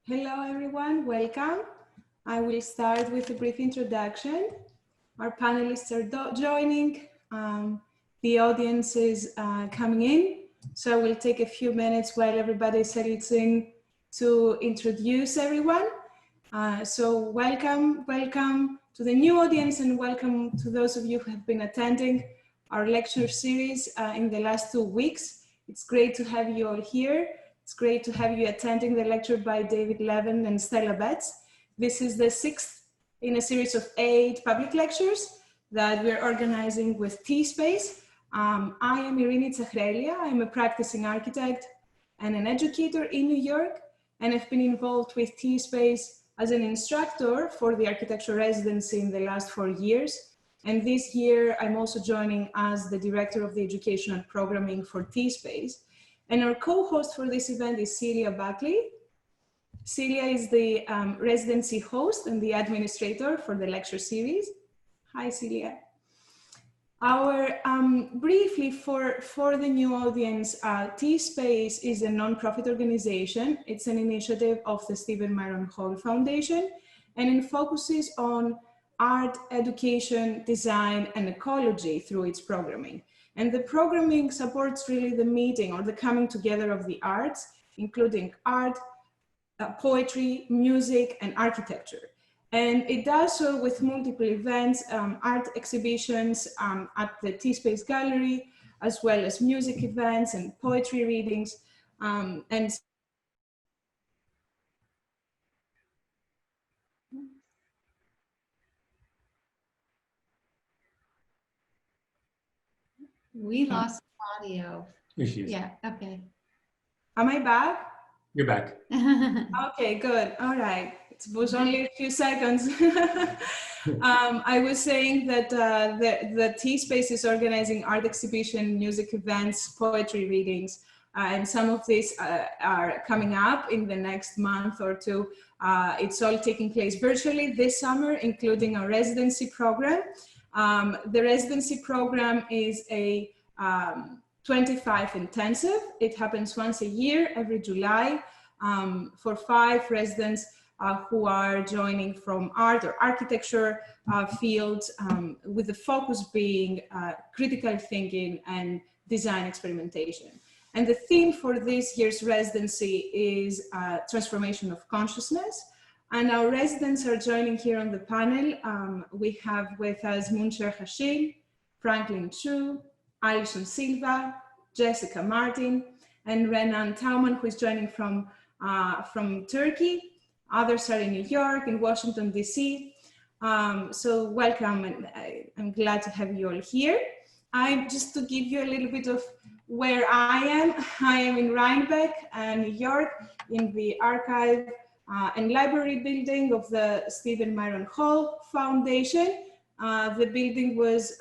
Hello everyone, welcome. I will start with a brief introduction. Our panelists are joining, the audience is coming in, so I will take a few minutes while everybody settles in to introduce everyone. So welcome to the new audience and welcome to those of you who have been attending our lecture series in the last 2 weeks. It's great to have you all here. It's great to have you attending the lecture by David Leven and Stella Betts. This is the 6th in a series of 8 public lectures that we're organizing with Taystee. I am Irini Tsahrelia. I'm a practicing architect and an educator in New York, and I've been involved with Taystee as an instructor for the architecture residency in the last 4 years. And this year, I'm also joining as the director of the educational programming for Taystee. And our co-host for this event is Celia Buckley. Celia is the residency host and the administrator for the lecture series. Hi, Celia. Briefly for the new audience, Taystee is a nonprofit organization. It's an initiative of the Stephen Myron Hall Foundation, and it focuses on art, education, design, and ecology through its programming. And the programming supports really the meeting or the coming together of the arts, including art, poetry, music, and architecture. And it does so with multiple events, art exhibitions at the Taystee Gallery, as well as music events and poetry readings. We lost audio. Issues. Yeah, okay. Am I back? You're back. Okay, good. All right. It was only a few seconds. I was saying that the Taystee is organizing art exhibition, music events, poetry readings, and some of these are coming up in the next month or two. It's all taking place virtually this summer, including our residency program. The residency program is a 25 intensive. It happens once a year, every July, for 5 residents who are joining from art or architecture fields, with the focus being critical thinking and design experimentation. And the theme for this year's residency is transformation of consciousness. And our residents are joining here on the panel. We have with us Muncher Hashim, Franklin Chu, Alison Silva, Jessica Martin, and Renan Tauman, who is joining from Turkey. Others are in New York, in Washington, DC. So welcome, and I'm glad to have you all here. Just to give you a little bit of where I am in Rhinebeck, New York, in the archive and library building of the Stephen Myron Hall Foundation. The building was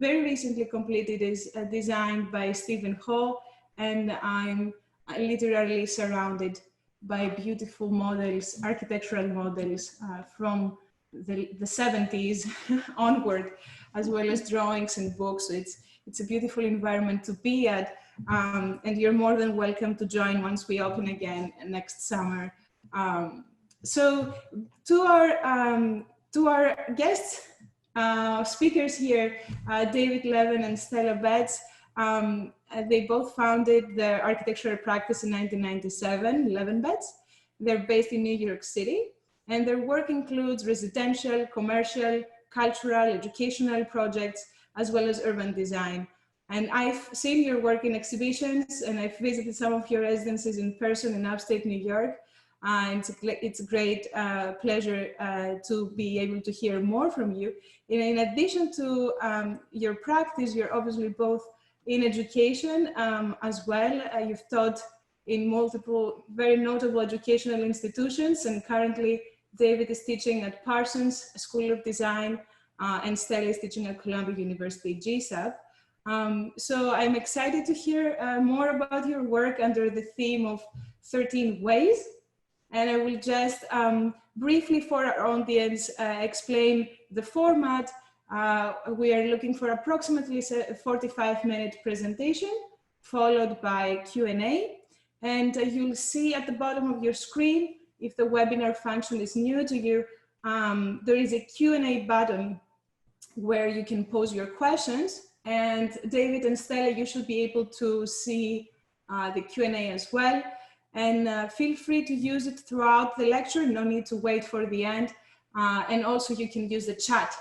very recently completed. Is designed by Stephen Hall, and I'm literally surrounded by beautiful models, architectural models from the 70s onward, as well as drawings and books. So it's a beautiful environment to be at, and you're more than welcome to join once we open again next summer. So to our guests, speakers here, David Leven and Stella Betts. They both founded their architectural practice in 1997, LEVENBETTS. They're based in New York City, and their work includes residential, commercial, cultural, educational projects, as well as urban design. And I've seen your work in exhibitions, and I've visited some of your residences in person in upstate New York. It's a great pleasure to be able to hear more from you. In addition to your practice, you're obviously both in education as well. You've taught in multiple very notable educational institutions, and currently David is teaching at Parsons School of Design, and Stella is teaching at Columbia University GSAP. So I'm excited to hear more about your work under the theme of 13 ways. And I will just briefly for our audience explain the format. We are looking for approximately a 45-minute presentation, followed by Q&A. And you'll see at the bottom of your screen if the webinar function is new to you, there is a Q&A button where you can pose your questions. And David and Stella, you should be able to see the Q&A as well. And feel free to use it throughout the lecture. No need to wait for the end. And also you can use the chat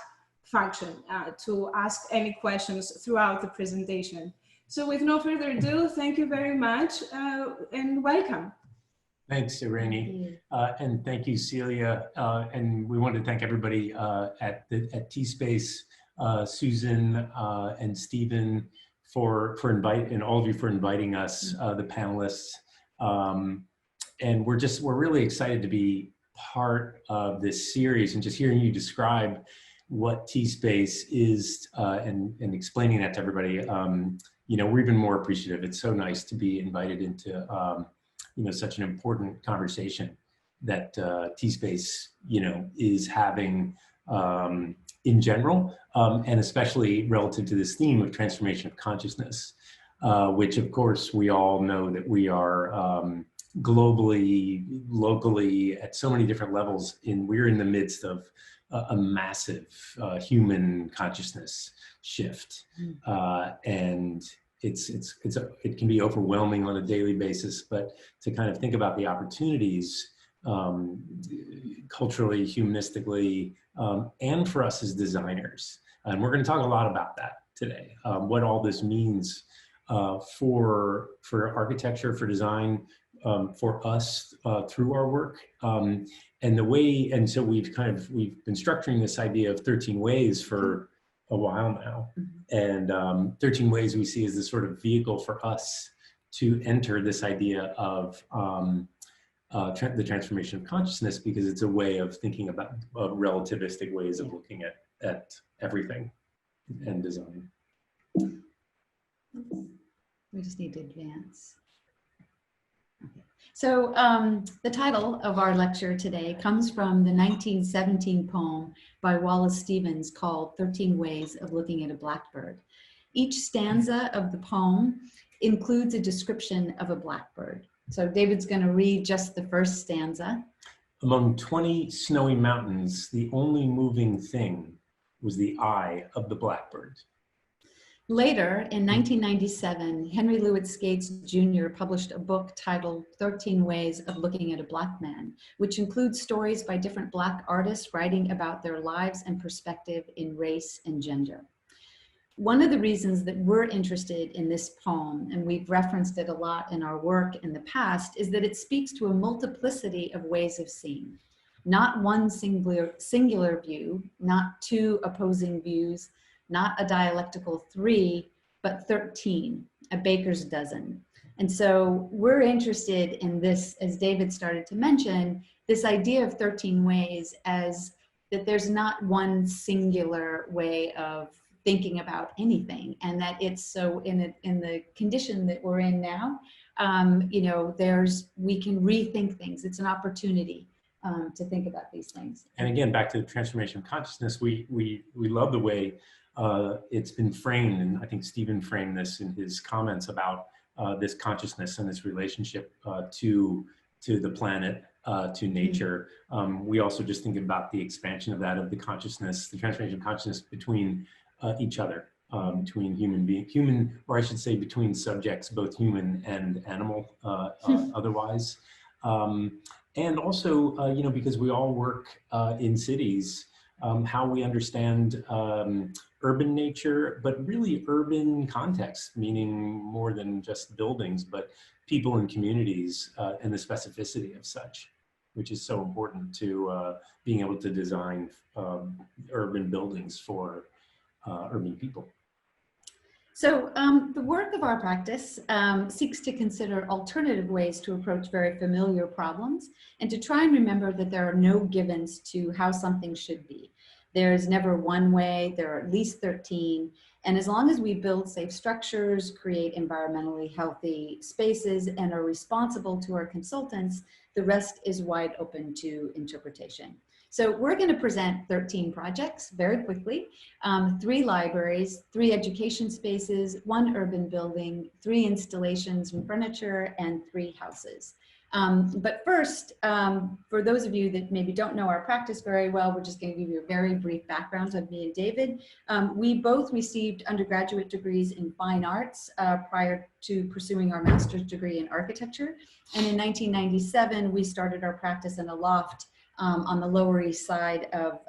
function to ask any questions throughout the presentation. So with no further ado, thank you very much and welcome. Thanks, Irene. And thank you, Celia. And we want to thank everybody at T-Space, Susan and Stephen and all of you for inviting us, the panelists. And we're really excited to be part of this series, and just hearing you describe what T-Space is and explaining that to everybody. You know, we're even more appreciative. It's so nice to be invited into you know, such an important conversation that T-Space, you know, is having in general, and especially relative to this theme of transformation of consciousness, which of course we all know that we are globally, locally, at so many different levels. We're in the midst of a massive human consciousness shift, and it can be overwhelming on a daily basis. But to kind of think about the opportunities culturally, humanistically, and for us as designers, and we're going to talk a lot about that today. What all this means for architecture, for design, for us through our work, and the way. And so we've been structuring this idea of 13 ways for a while now, and 13 ways we see as the sort of vehicle for us to enter this idea of the transformation of consciousness, because it's a way of thinking about relativistic ways of looking at everything and design. We just need to advance. Okay. So the title of our lecture today comes from the 1917 poem by Wallace Stevens called 13 Ways of Looking at a Blackbird. Each stanza of the poem includes a description of a blackbird. So David's going to read just the first stanza. Among 20 snowy mountains, the only moving thing was the eye of the blackbird. Later, in 1997, Henry Louis Gates Jr. published a book titled 13 Ways of Looking at a Black Man, which includes stories by different Black artists writing about their lives and perspective in race and gender. One of the reasons that we're interested in this poem, and we've referenced it a lot in our work in the past, is that it speaks to a multiplicity of ways of seeing. Not one singular view, not two opposing views, not a dialectical 3, but 13, a baker's dozen. And so we're interested in this, as David started to mention, this idea of 13 ways as that there's not one singular way of thinking about anything, and that it's so in the condition that we're in now, you know, we can rethink things. It's an opportunity to think about these things. And again, back to the transformation of consciousness, we love the way it's been framed, and I think Stephen framed this in his comments about this consciousness and this relationship to the planet, to nature. We also just think about the expansion of that, of the consciousness, the transformation of consciousness between each other, between human, or I should say between subjects, both human and animal, otherwise. And also, you know, because we all work in cities, how we understand urban nature, but really urban context, meaning more than just buildings, but people and communities, and the specificity of such, which is so important to being able to design urban buildings for urban people. So the work of our practice seeks to consider alternative ways to approach very familiar problems, and to try and remember that there are no givens to how something should be. There's never one way, there are at least 13. And as long as we build safe structures, create environmentally healthy spaces, and are responsible to our consultants, the rest is wide open to interpretation. So we're going to present 13 projects very quickly, 3 libraries, 3 education spaces, 1 urban building, 3 installations and furniture, and 3 houses. But first, for those of you that maybe don't know our practice very well, we're just going to give you a very brief background of me and David. We both received undergraduate degrees in fine arts prior to pursuing our master's degree in architecture. And in 1997, we started our practice in a loft on the Lower East Side of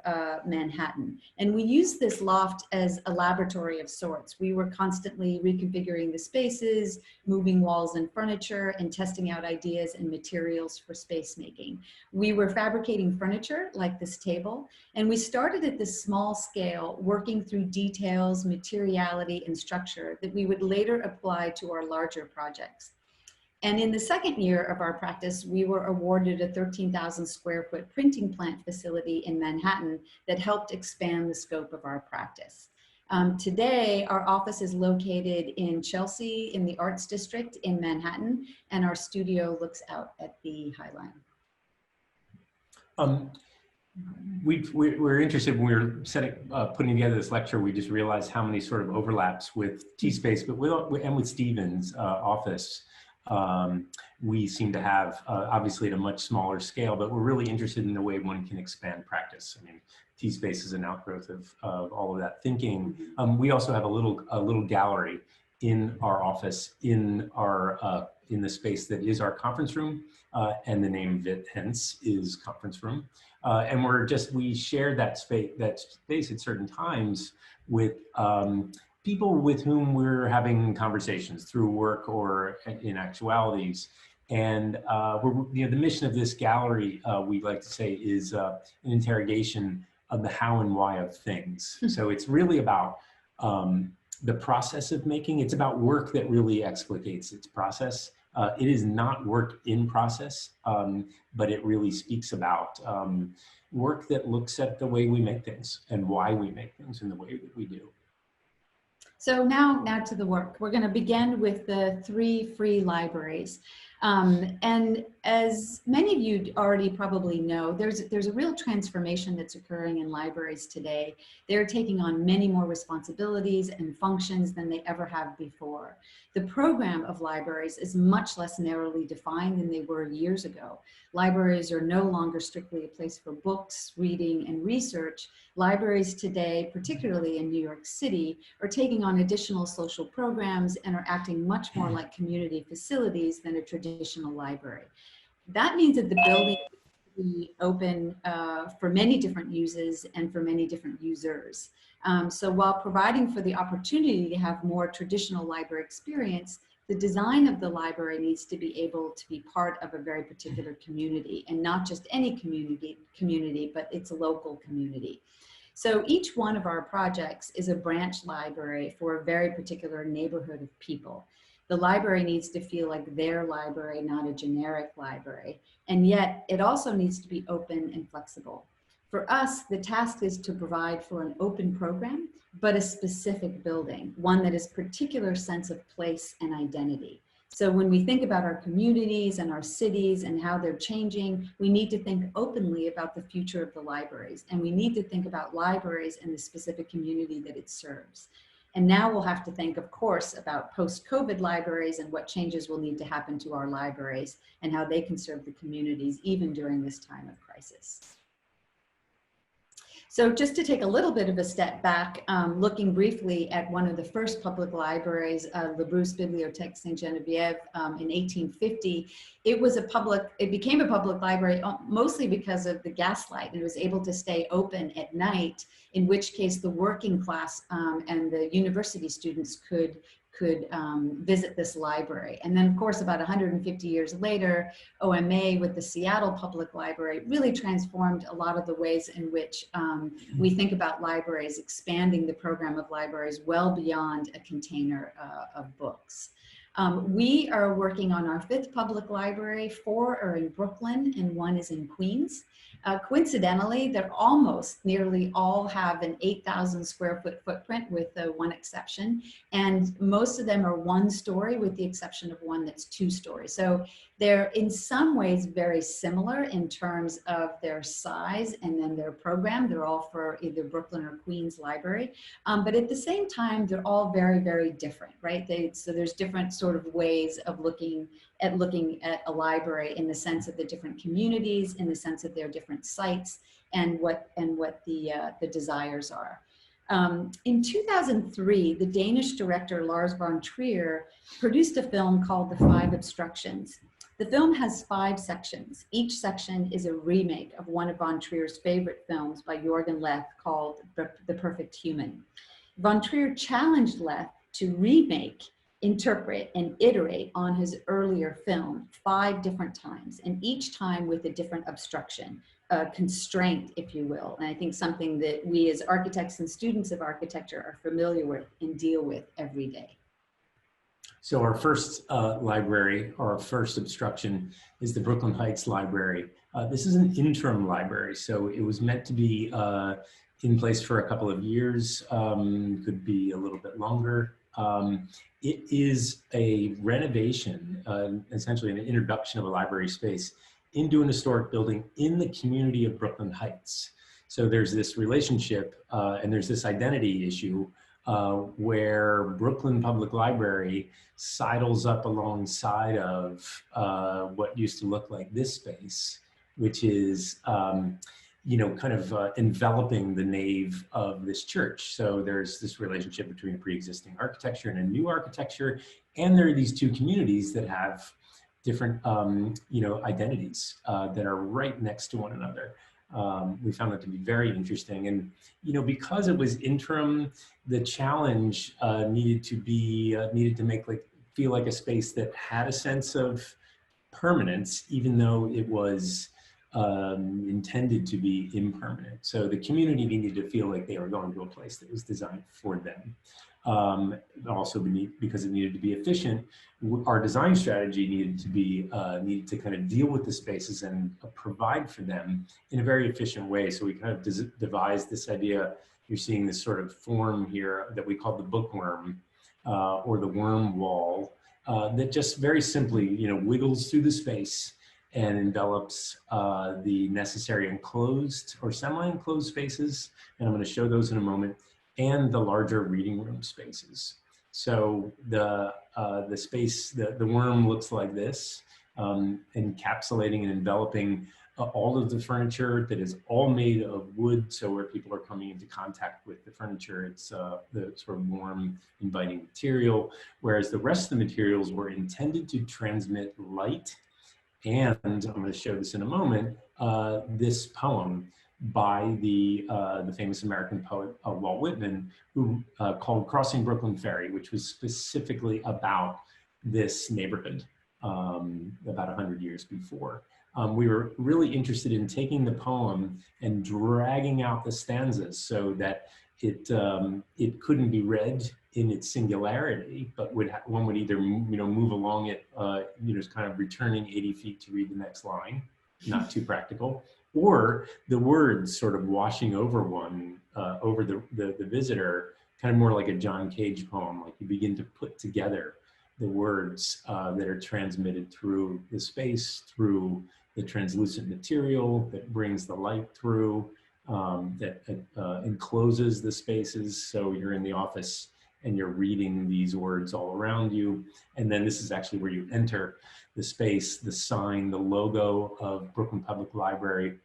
Manhattan. And we used this loft as a laboratory of sorts. We were constantly reconfiguring the spaces, moving walls and furniture, and testing out ideas and materials for space making. We were fabricating furniture like this table, and we started at this small scale, working through details, materiality, and structure that we would later apply to our larger projects. And in the second year of our practice, we were awarded a 13,000 square foot printing plant facility in Manhattan that helped expand the scope of our practice. Today, our office is located in Chelsea in the Arts District in Manhattan, and our studio looks out at the High Line. We're interested when we were putting together this lecture. We just realized how many sort of overlaps with T-Space, but and with Stephen's office. We seem to have, obviously at a much smaller scale, but we're really interested in the way one can expand practice. I mean, T-Space is an outgrowth of all of that thinking. We also have a little gallery in our office, in the space that is our conference room, and the name of it hence is conference room. And we share that space at certain times with people with whom we're having conversations through work or in actualities. And the mission of this gallery, we like to say, is an interrogation of the how and why of things. So it's really about the process of making. It's about work that really explicates its process. It is not work in process, but it really speaks about work that looks at the way we make things and why we make things in the way that we do. So now to the work. We're going to begin with the 3 free libraries. And as many of you already probably know, there's a real transformation that's occurring in libraries today. They're taking on many more responsibilities and functions than they ever have before. The program of libraries is much less narrowly defined than they were years ago. Libraries are no longer strictly a place for books, reading, and research. Libraries today, particularly in New York City, are taking on additional social programs and are acting much more like community facilities than a traditional library. That means that the building will be open for many different uses and for many different users. So while providing for the opportunity to have more traditional library experience, the design of the library needs to be able to be part of a very particular community, and not just any community, but its local community. So each one of our projects is a branch library for a very particular neighborhood of people. The library needs to feel like their library, not a generic library. And yet it also needs to be open and flexible. For us, the task is to provide for an open program, but a specific building, one that has particular sense of place and identity. So when we think about our communities and our cities and how they're changing, we need to think openly about the future of the libraries. And we need to think about libraries and the specific community that it serves. And now we'll have to think, of course, about post-COVID libraries and what changes will need to happen to our libraries and how they can serve the communities even during this time of crisis. So just to take a little bit of a step back, looking briefly at one of the first public libraries, Le Brousse Bibliothèque Sainte-Geneviève in 1850, it became a public library mostly because of the gaslight, and it was able to stay open at night, in which case the working class and the university students could visit this library. And then of course, about 150 years later, OMA with the Seattle Public Library really transformed a lot of the ways in which we think about libraries, expanding the program of libraries well beyond a container of books. We are working on our 5th public library. 4 are in Brooklyn and 1 is in Queens. Coincidentally, they're nearly all have an 8,000 square foot footprint with one exception. And most of them are 1 story with the exception of 1 that's 2 stories. So they're in some ways very similar in terms of their size and then their program. They're all for either Brooklyn or Queens library. But at the same time, they're all very, very different, right? So there's different sort of ways of looking at a library in the sense of the different communities, in the sense of their different sites, and what the desires are. In 2003, the Danish director Lars von Trier produced a film called The 5 Obstructions. The film has 5 sections. Each section is a remake of one of von Trier's favorite films by Jürgen Leth called The Perfect Human. Von Trier challenged Leth to remake, interpret, and iterate on his earlier film 5 different times, and each time with a different obstruction, a constraint, if you will. And I think something that we as architects and students of architecture are familiar with and deal with every day. So our first library, or our first obstruction, is the Brooklyn Heights Library. This is an interim library, so it was meant to be in place for a couple of years, could be a little bit longer. It is a renovation, essentially an introduction of a library space into an historic building in the community of Brooklyn Heights. So there's this relationship and there's this identity issue where Brooklyn Public Library sidles up alongside of what used to look like this space, which is you know, kind of enveloping the nave of this church. So there's this relationship between pre-existing architecture and a new architecture, and there are these 2 communities that have different, you know, identities that are right next to one another. We found that to be very interesting, and you know, because it was interim, the challenge needed to make feel like a space that had a sense of permanence, even though it was intended to be impermanent. So the community needed to feel like they were going to a place that was designed for them. Also because it needed to be efficient, our design strategy needed to kind of deal with the spaces and provide for them in a very efficient way. So we kind of devised this idea. You're seeing this sort of form here that we call the bookworm or the worm wall that just very simply, you know, wiggles through the space and envelops the necessary enclosed or semi-enclosed spaces. And I'm going to show those in a moment, and the larger reading room spaces. So the space, the worm looks like this, encapsulating and enveloping all of the furniture that is all made of wood. So where people are coming into contact with the furniture, it's the sort of warm, inviting material, whereas the rest of the materials were intended to transmit light. And I'm going to show this in a moment, this poem by the famous American poet Walt Whitman, who called Crossing Brooklyn Ferry, which was specifically about this neighborhood about 100 years before. We were really interested in taking the poem and dragging out the stanzas so that it couldn't be read in its singularity, but one would either move along it, just kind of returning 80 feet to read the next line, not too practical, or the words sort of washing over over the visitor, kind of more like a John Cage poem. Like you begin to put together the words that are transmitted through the space, through the translucent material that brings the light through, that encloses the spaces. So you're in the office and you're reading these words all around you. And then this is actually where you enter the space, the sign, the logo of Brooklyn Public Library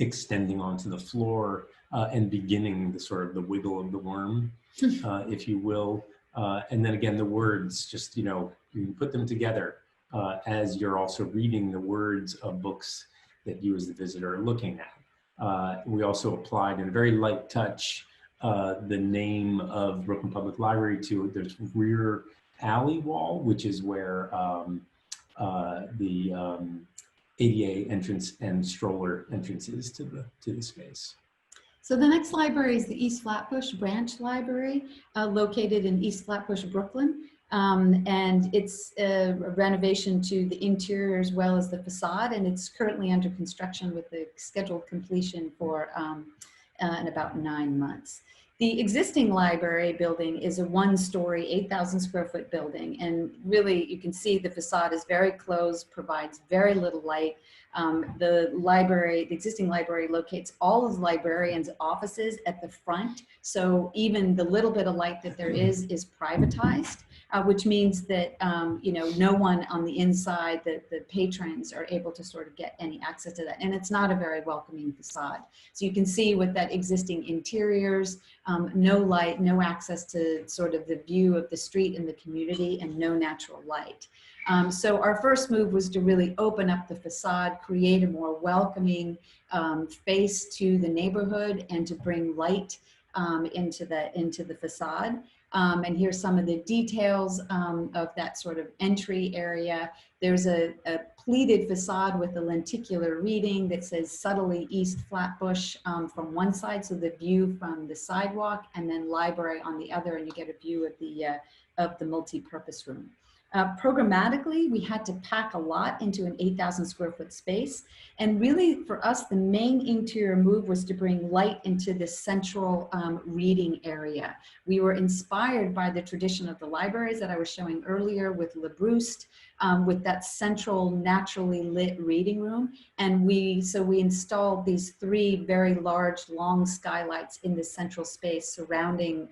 extending onto the floor and beginning the sort of the wiggle of the worm, if you will. And then again, the words, just, you can put them together as you're also reading the words of books that you as the visitor are looking at. We also applied in a very light touch the name of Brooklyn Public Library to the rear alley wall, which is where the ADA entrance and stroller entrances to the space. So the next library is the East Flatbush Branch Library, located in East Flatbush, Brooklyn. And it's a renovation to the interior as well as the facade, and it's currently under construction with the scheduled completion for in about 9 months. The existing library building is a one-story, 8,000 square foot building, and really you can see the facade is very closed, provides very little light. The existing library locates all of the librarians' offices at the front, so even the little bit of light that there is privatized. Which means that, no one on the inside, the patrons are able to sort of get any access to that. And it's not a very welcoming facade. So you can see with that existing interiors, no light, no access to sort of the view of the street and the community, and no natural light. So our first move was to really open up the facade, create a more welcoming face to the neighborhood, and to bring light into the facade. And here's some of the details of that sort of entry area. There's a pleated facade with a lenticular reading that says subtly East Flatbush from one side, so the view from the sidewalk, and then library on the other, and you get a view of the multi-purpose room. Programmatically, we had to pack a lot into an 8,000 square foot space. And really for us, the main interior move was to bring light into this central reading area. We were inspired by the tradition of the libraries that I was showing earlier with Le Proust, with that central naturally lit reading room. And so we installed these 3 very large, long skylights in the central space surrounding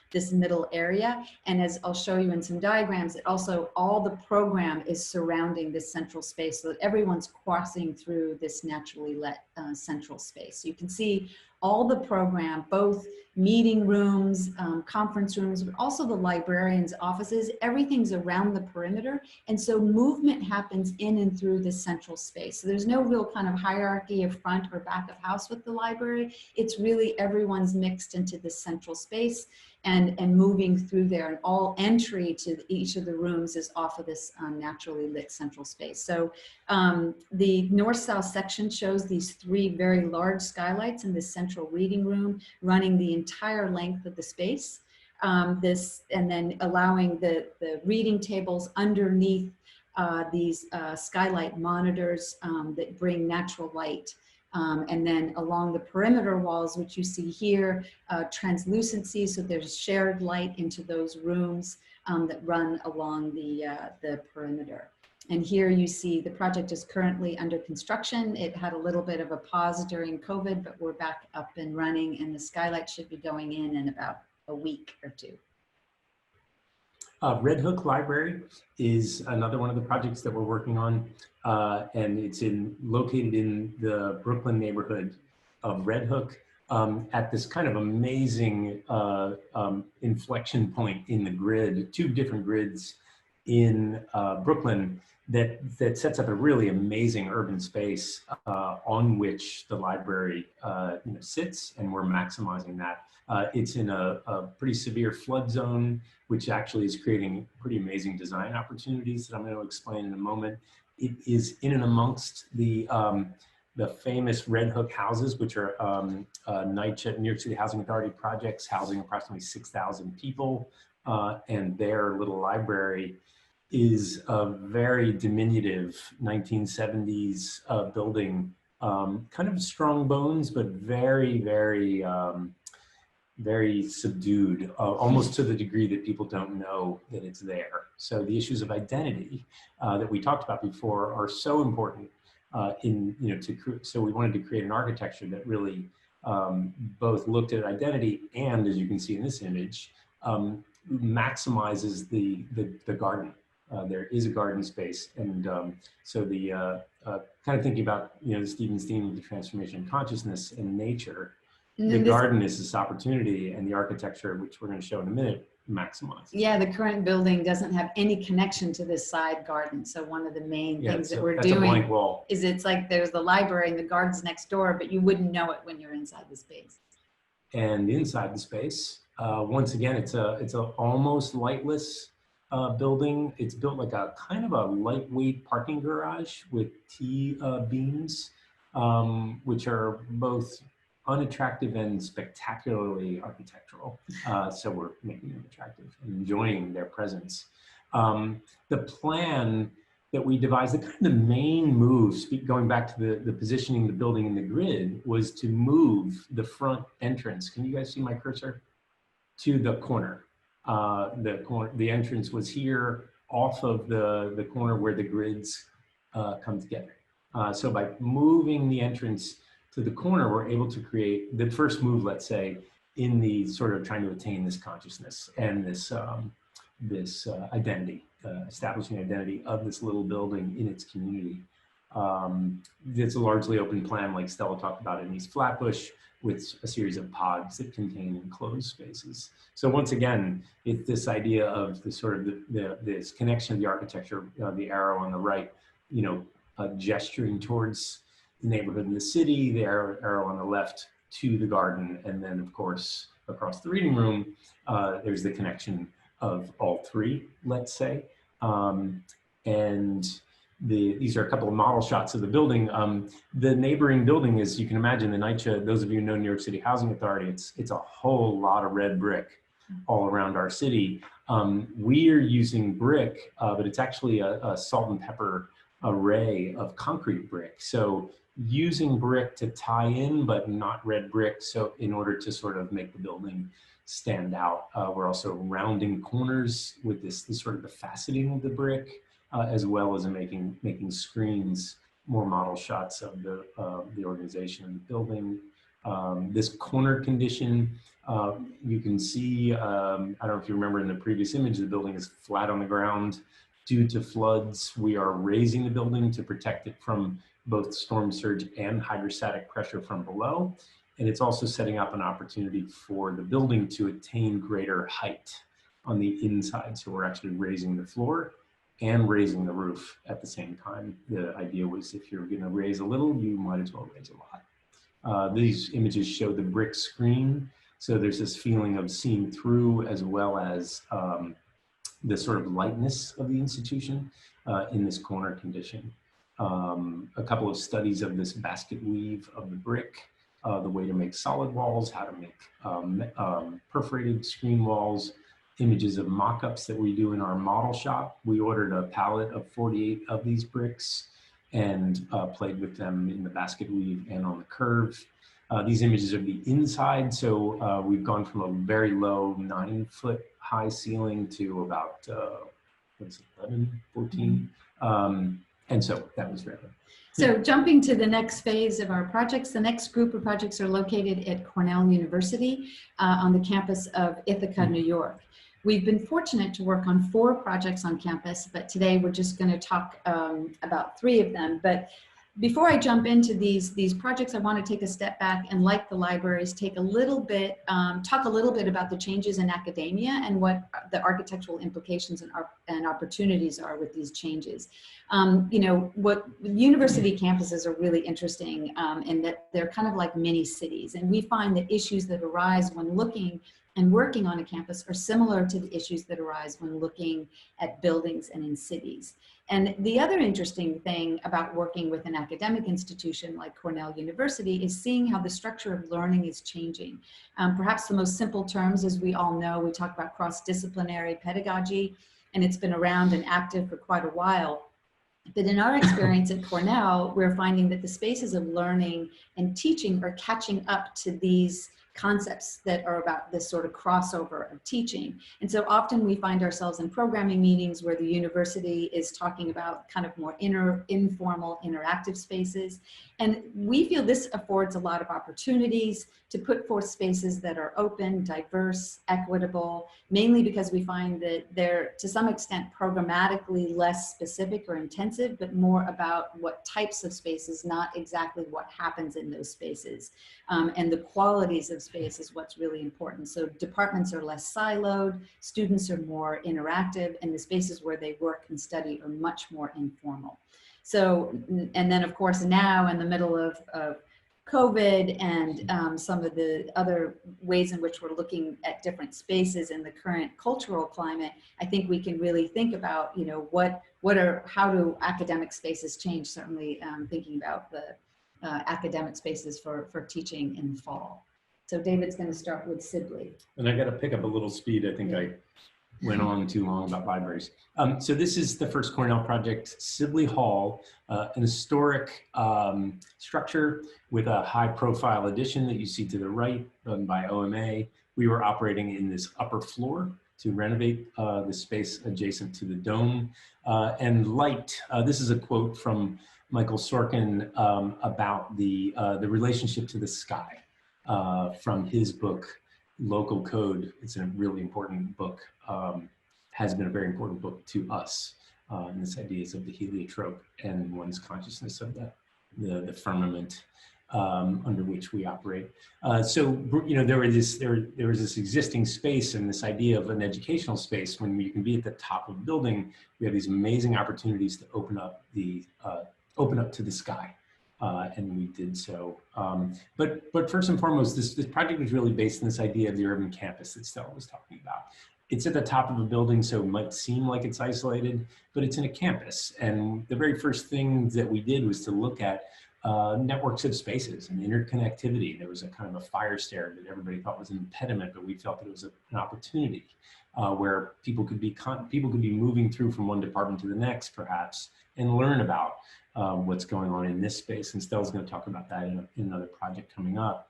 this middle area. And as I'll show you in some diagrams, it also, all the program is surrounding this central space, so that everyone's crossing through this naturally lit central space. So you can see all the program, both meeting rooms, conference rooms, but also the librarians' offices, everything's around the perimeter. And so movement happens in and through this central space. So there's no real kind of hierarchy of front or back of house with the library. It's really everyone's mixed into this central space and moving through there, and all entry to each of the rooms is off of this naturally lit central space. So the north-south section shows these 3 very large skylights in this central reading room running the entire length of the space. And then allowing the reading tables underneath these skylight monitors that bring natural light. And then along the perimeter walls, which you see here, translucency, so there's shared light into those rooms that run along the perimeter. And here you see the project is currently under construction. It had a little bit of a pause during COVID, but we're back up and running, and the skylight should be going in about a week or 2. Red Hook Library is another one of the projects that we're working on, and it's located in the Brooklyn neighborhood of Red Hook, at this kind of amazing inflection point in the grid, 2 different grids in Brooklyn that sets up a really amazing urban space on which the library sits, and we're maximizing that. It's in a pretty severe flood zone, which actually is creating pretty amazing design opportunities that I'm going to explain in a moment. It is in and amongst the famous Red Hook houses, which are NYCHA, New York City Housing Authority projects, housing approximately 6,000 people, and their little library is a very diminutive 1970s building, kind of strong bones, but very, very, very subdued, almost to the degree that people don't know that it's there. So the issues of identity that we talked about before are so important so we wanted to create an architecture that really both looked at identity and, as you can see in this image, maximizes the garden. There is a garden space, and so the kind of thinking about Stephen's theme of the transformation of consciousness and nature. The garden is this opportunity, and the architecture, which we're going to show in a minute, maximizes. Yeah, the current building doesn't have any connection to this side garden. So one of the main things that we're doing is it's like there's the library and the garden's next door, but you wouldn't know it when you're inside the space. And inside the space, once again, it's a almost lightless building. It's built like a kind of a lightweight parking garage with T-beams, which are both unattractive and spectacularly architectural. So we're making them attractive and enjoying their presence. The plan that we devised, the kind of main move, going back to the positioning the building in the grid, was to move the front entrance. Can you guys see my cursor? To the corner. The entrance was here off of the corner where the grids come together. So by moving the entrance to the corner, we're able to create the first move, let's say, in the sort of trying to attain this consciousness and this identity, establishing identity of this little building in its community. It's a largely open plan, like Stella talked about in East Flatbush, with a series of pods that contain enclosed spaces. So once again, it's this idea of the sort of this connection of the architecture, the arrow on the right, you know, gesturing towards the neighborhood and the city, the arrow on the left to the garden, and then of course across the reading room, there's the connection of all three, let's say. These are a couple of model shots of the building. The neighboring building is, you can imagine, the NYCHA, those of you who know New York City Housing Authority, it's a whole lot of red brick all around our city. We are using brick, but it's actually a salt and pepper array of concrete brick. So using brick to tie in, but not red brick, so in order to sort of make the building stand out. We're also rounding corners with this sort of the faceting of the brick, as well as making screens, more model shots of the organization of the building. This corner condition, you can see, I don't know if you remember in the previous image, the building is flat on the ground. Due to floods, we are raising the building to protect it from both storm surge and hydrostatic pressure from below. And it's also setting up an opportunity for the building to attain greater height on the inside. So we're actually raising the floor and raising the roof at the same time. The idea was, if you're gonna raise a little, you might as well raise a lot. These images show the brick screen. So there's this feeling of seeing through, as well as the sort of lightness of the institution in this corner condition. A couple of studies of this basket weave of the brick, the way to make solid walls, how to make perforated screen walls, images of mock-ups that we do in our model shop. We ordered a pallet of 48 of these bricks and played with them in the basket weave and on the curve. These images are the inside, so we've gone from a very low 9-foot high ceiling to about, what is it, 11, 14? And so that was rather. So jumping to the next phase of our projects, the next group of projects are located at Cornell University on the campus of Ithaca, New York. We've been fortunate to work on 4 projects on campus, but today we're just going to talk about 3 of them. But before I jump into these projects, I want to take a step back and, like the libraries, take a little bit, talk a little bit about the changes in academia and what the architectural implications and opportunities are with these changes. You know, what university campuses are really interesting in that they're kind of like mini cities, and we find that issues that arise when looking and working on a campus are similar to the issues that arise when looking at buildings and in cities. And the other interesting thing about working with an academic institution like Cornell University is seeing how the structure of learning is changing. Perhaps the most simple terms, as we all know, we talk about cross-disciplinary pedagogy, and it's been around and active for quite a while. But in our experience at Cornell, we're finding that the spaces of learning and teaching are catching up to these concepts that are about this sort of crossover of teaching. And so often we find ourselves in programming meetings where the university is talking about kind of more informal, interactive spaces. And we feel this affords a lot of opportunities to put forth spaces that are open, diverse, equitable, mainly because we find that they're to some extent programmatically less specific or intensive, but more about what types of spaces, not exactly what happens in those spaces. And the qualities of space is what's really important. So departments are less siloed, students are more interactive, and the spaces where they work and study are much more informal. So, and then of course now in the middle of COVID and some of the other ways in which we're looking at different spaces in the current cultural climate, I think we can really think about, you know, how do academic spaces change, certainly thinking about academic spaces for teaching in the fall. So David's going to start with Sibley. And I got to pick up a little speed. I think I went on too long about libraries. So this is the first Cornell project, Sibley Hall, an historic structure with a high profile addition that you see to the right, done by OMA. We were operating in this upper floor to renovate the space adjacent to the dome. And light, this is a quote from Michael Sorkin about the relationship to the sky from his book, Local Code. It's a really important book, has been a very important book to us. And this ideas of the heliotrope and one's consciousness of the firmament under which we operate. So, you know, there was this existing space and this idea of an educational space. When you can be at the top of a building, we have these amazing opportunities to open up to the sky. And we did so. But first and foremost, this project was really based on this idea of the urban campus that Stella was talking about. It's at the top of a building, so it might seem like it's isolated, but it's in a campus. And the very first thing that we did was to look at networks of spaces and interconnectivity. There was a kind of a fire stair that everybody thought was an impediment, but we felt that it was an opportunity where people could be moving through from one department to the next, perhaps, and learn about what's going on in this space. And Stella's going to talk about that in another project coming up.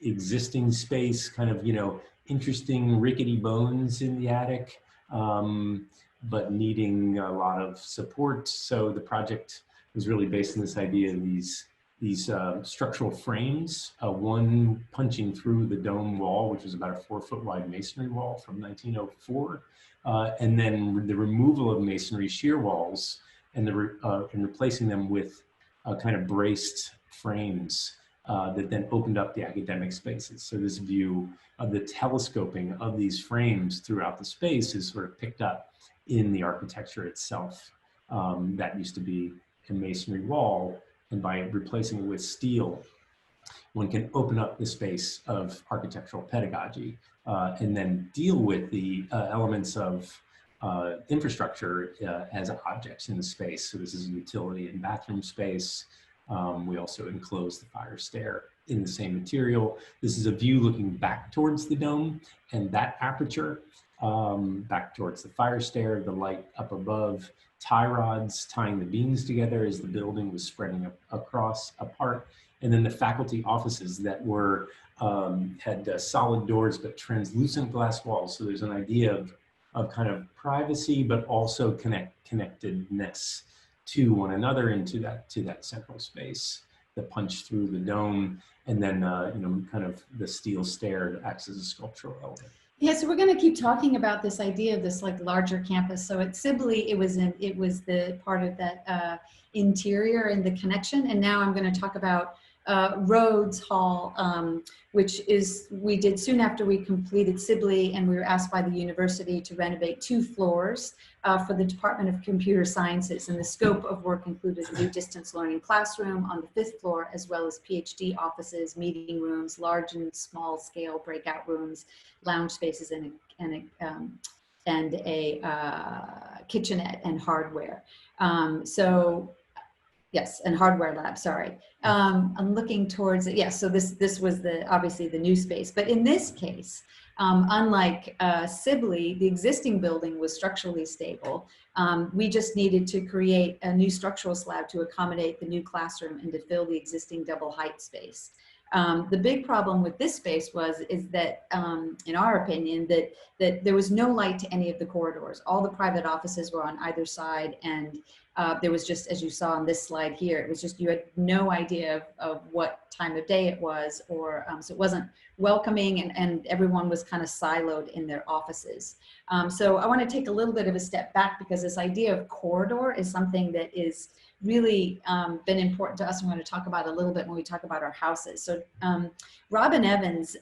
Existing space, kind of, you know, interesting rickety bones in the attic, but needing a lot of support. So the project was really based on this idea of these structural frames, one punching through the dome wall, which was about a 4-foot wide masonry wall from 1904, and then the removal of masonry shear walls and replacing them with kind of braced frames that then opened up the academic spaces. So this view of the telescoping of these frames throughout the space is sort of picked up in the architecture itself. That used to be a masonry wall, and by replacing it with steel, one can open up the space of architectural pedagogy and then deal with the elements of infrastructure as objects in the space. So this is a utility and bathroom space. We also enclose the fire stair in the same material. This is a view looking back towards the dome and that aperture, back towards the fire stair, the light up above, tie rods tying the beams together as the building was spreading apart, and then the faculty offices that were had solid doors but translucent glass walls. So there's an idea of kind of privacy, but also connectedness to one another into that central space that punched through the dome, and then you know, kind of the steel stair that acts as a sculptural element. Yeah, so we're going to keep talking about this idea of this like larger campus. So at Sibley, it was the part of that interior and the connection. And now I'm going to talk about Rhodes Hall, which we did soon after we completed Sibley, and we were asked by the university to renovate 2 floors for the Department of Computer Sciences. And the scope of work included a new distance learning classroom on the 5th floor, as well as PhD offices, meeting rooms, large and small scale breakout rooms, lounge spaces, and a kitchenette and hardware. Yes, and hardware lab, sorry. I'm looking towards it. Yeah, so this was obviously the new space. But in this case, unlike Sibley, the existing building was structurally stable. We just needed to create a new structural slab to accommodate the new classroom and to fill the existing double height space. The big problem with this space is that, in our opinion, that there was no light to any of the corridors. All the private offices were on either side, and there was just, as you saw on this slide here, it was just, you had no idea of what time of day it was, or so it wasn't welcoming, and everyone was kind of siloed in their offices. So I want to take a little bit of a step back, because this idea of corridor is something that is really been important to us. I'm going to talk about a little bit when we talk about our houses. So Robin Evans,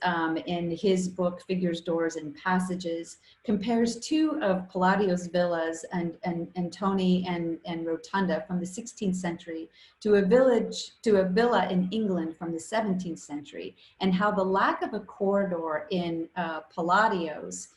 in his book, Figures, Doors, and Passages, compares 2 of Palladio's villas, and Tony and Rotunda from the 16th century to a villa in England from the 17th century, and how the lack of a corridor in Palladio's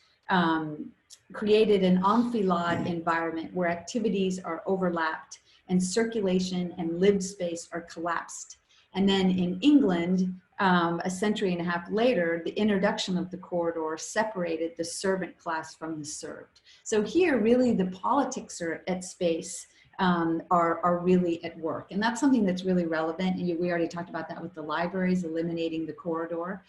created an enfilade environment where activities are overlapped and circulation and lived space are collapsed And then in England, a century and a half later, the introduction of the corridor separated the servant class from the served. So here, really, the politics are at space. Are really at work. And that's something that's really relevant. And we already talked about that with the libraries, eliminating the corridor.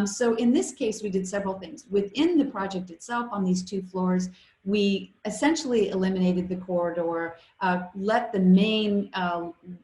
So in this case, we did several things. Within the project itself, on these 2 floors, we essentially eliminated the corridor, let the main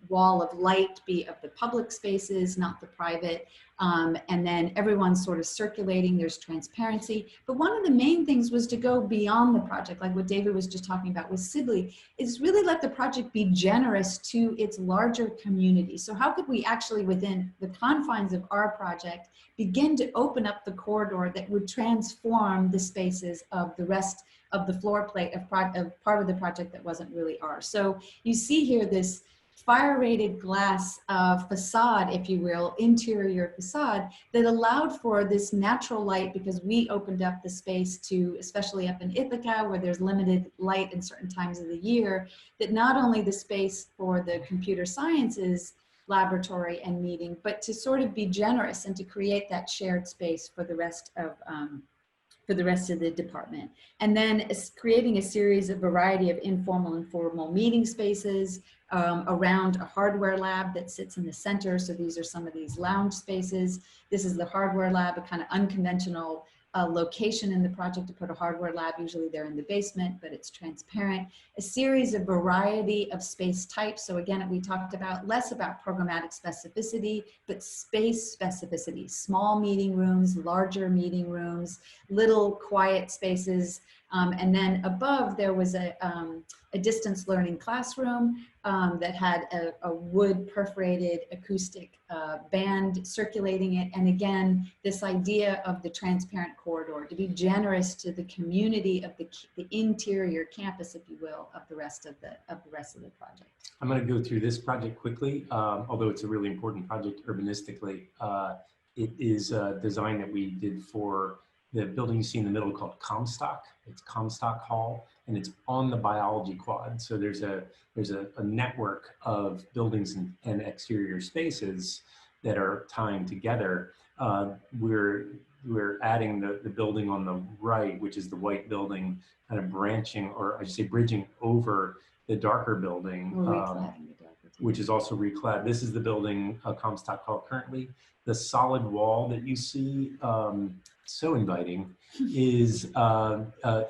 wall of light be of the public spaces, not the private. And then everyone's sort of circulating, there's transparency. But one of the main things was to go beyond the project, like what David was just talking about with Sibley, is really let the project be generous to its larger community. So how could we actually, within the confines of our project, begin to open up the corridor that would transform the spaces of the rest of the floor plate of part of the project that wasn't really ours. So you see here this fire-rated glass facade, if you will, interior facade that allowed for this natural light, because we opened up the space to, especially up in Ithaca, where there's limited light in certain times of the year, that not only the space for the computer sciences laboratory and meeting, but to sort of be generous and to create that shared space for the rest of the department. And then creating a series of variety of informal and formal meeting spaces around a hardware lab that sits in the center. So these are some of these lounge spaces. This is the hardware lab, a kind of unconventional location in the project to put a hardware lab. Usually they're in the basement, but it's transparent. A series of variety of space types. So again, we talked about less about programmatic specificity, but space specificity. Small meeting rooms, larger meeting rooms, little quiet spaces. And then above there was a distance learning classroom that had a wood perforated acoustic band circulating it. And again, this idea of the transparent corridor, to be generous to the community of the interior campus, if you will, of the rest of the project. I'm going to go through this project quickly, although it's a really important project urbanistically. It is a design that we did for the building you see in the middle called Comstock. It's Comstock Hall, and it's on the biology quad. So there's a network of buildings and exterior spaces that are tying together. We're adding the building on the right, which is the white building, kind of branching, or I should say bridging over the darker building, which is also reclad. This is the building Comstock Hall currently. The solid wall that you see, so inviting, is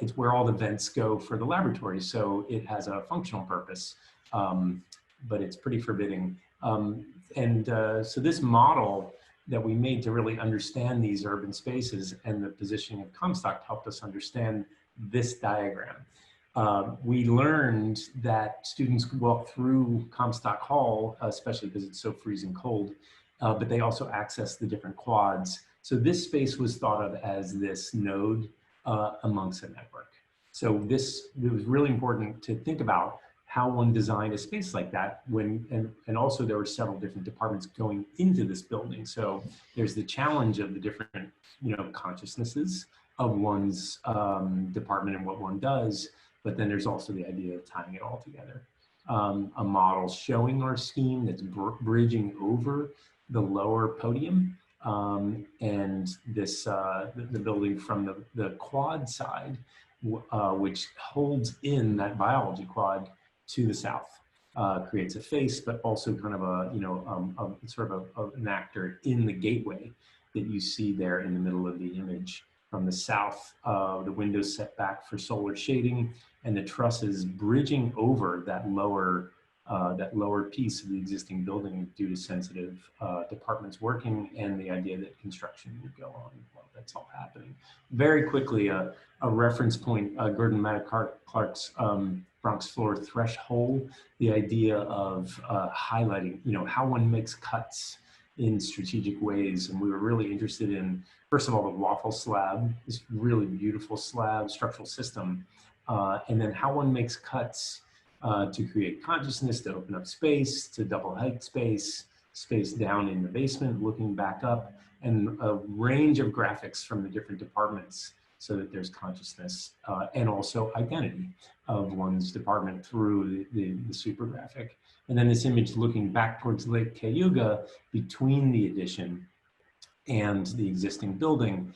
it's where all the vents go for the laboratory. So it has a functional purpose, but it's pretty forbidding. So this model that we made to really understand these urban spaces and the positioning of Comstock helped us understand this diagram. We learned that students could walk through Comstock Hall, especially because it's so freezing cold, but they also access the different quads. So this space was thought of as this node amongst a network. So it was really important to think about how one designed a space like that and also there were several different departments going into this building. So there's the challenge of the different, consciousnesses of one's department and what one does, but then there's also the idea of tying it all together. A model showing our scheme that's bridging over the lower podium and this the building from the quad side, which holds in that biology quad to the south, creates a face, but also kind of an actor in the gateway that you see there in the middle of the image. From the south, the windows set back for solar shading, and the trusses bridging over that lower piece of the existing building due to sensitive departments working, and the idea that construction would go on while that's all happening. Very quickly, a reference point, Gordon Maddox-Clark's Bronx Floor Threshold, the idea of highlighting, how one makes cuts in strategic ways. And we were really interested in, first of all, the waffle slab, this really beautiful slab structural system, and then how one makes cuts to create consciousness, to open up space, to double height space down in the basement, looking back up, and a range of graphics from the different departments so that there's consciousness and also identity of one's department through the super graphic. And then this image looking back towards Lake Cayuga between the addition and the existing building,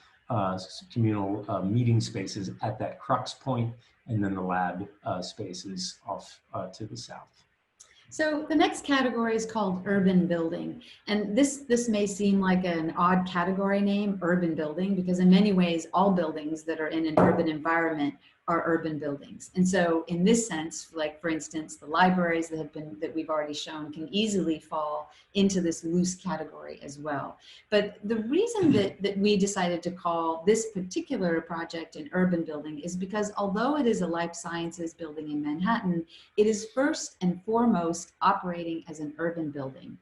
communal meeting spaces at that crux point, and then the lab spaces off to the south. So the next category is called urban building. And this may seem like an odd category name, urban building, because in many ways, all buildings that are in an urban environment are urban buildings. And so in this sense, like for instance, the libraries that we've already shown can easily fall into this loose category as well. But the reason that we decided to call this particular project an urban building is because although it is a life sciences building in Manhattan, it is first and foremost operating as an urban building.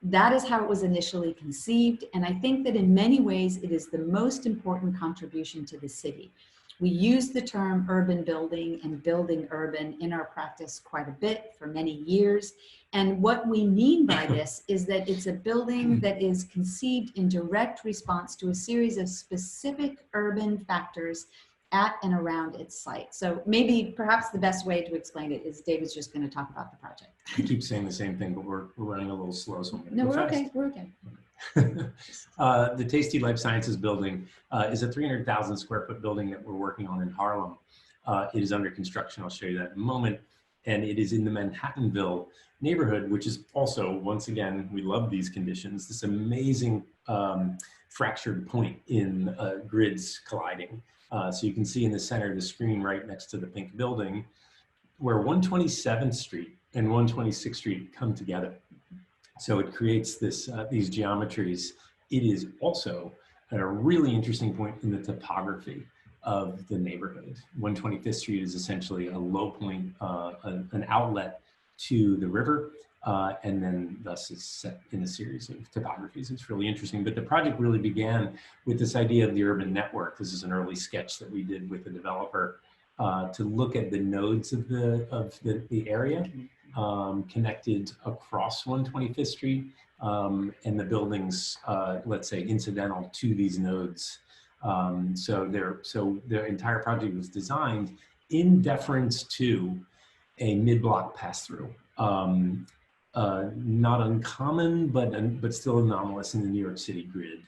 That is how it was initially conceived. And I think that in many ways, it is the most important contribution to the city. We use the term urban building and building urban in our practice quite a bit for many years. And what we mean by this is that it's a building that is conceived in direct response to a series of specific urban factors at and around its site. So maybe perhaps the best way to explain it is David's just going to talk about the project. I keep saying the same thing, but we're running a little slow. So No, we're okay. We're okay. The Taystee Life Sciences building is a 300,000 square foot building that we're working on in Harlem. It is under construction. I'll show you that in a moment. And it is in the Manhattanville neighborhood, which is also, once again, we love these conditions, this amazing fractured point in grids colliding. So you can see in the center of the screen right next to the pink building where 127th Street and 126th Street come together. So it creates this, these geometries. It is also at a really interesting point in the topography of the neighborhood. 125th Street is essentially a low point, an outlet to the river, and then thus is set in a series of topographies. It's really interesting, but the project really began with this idea of the urban network. This is an early sketch that we did with the developer to look at the nodes of the area connected across 125th Street and the buildings, let's say, incidental to these nodes. So their entire project was designed in deference to a mid-block pass-through. Not uncommon, but still anomalous in the New York City grid.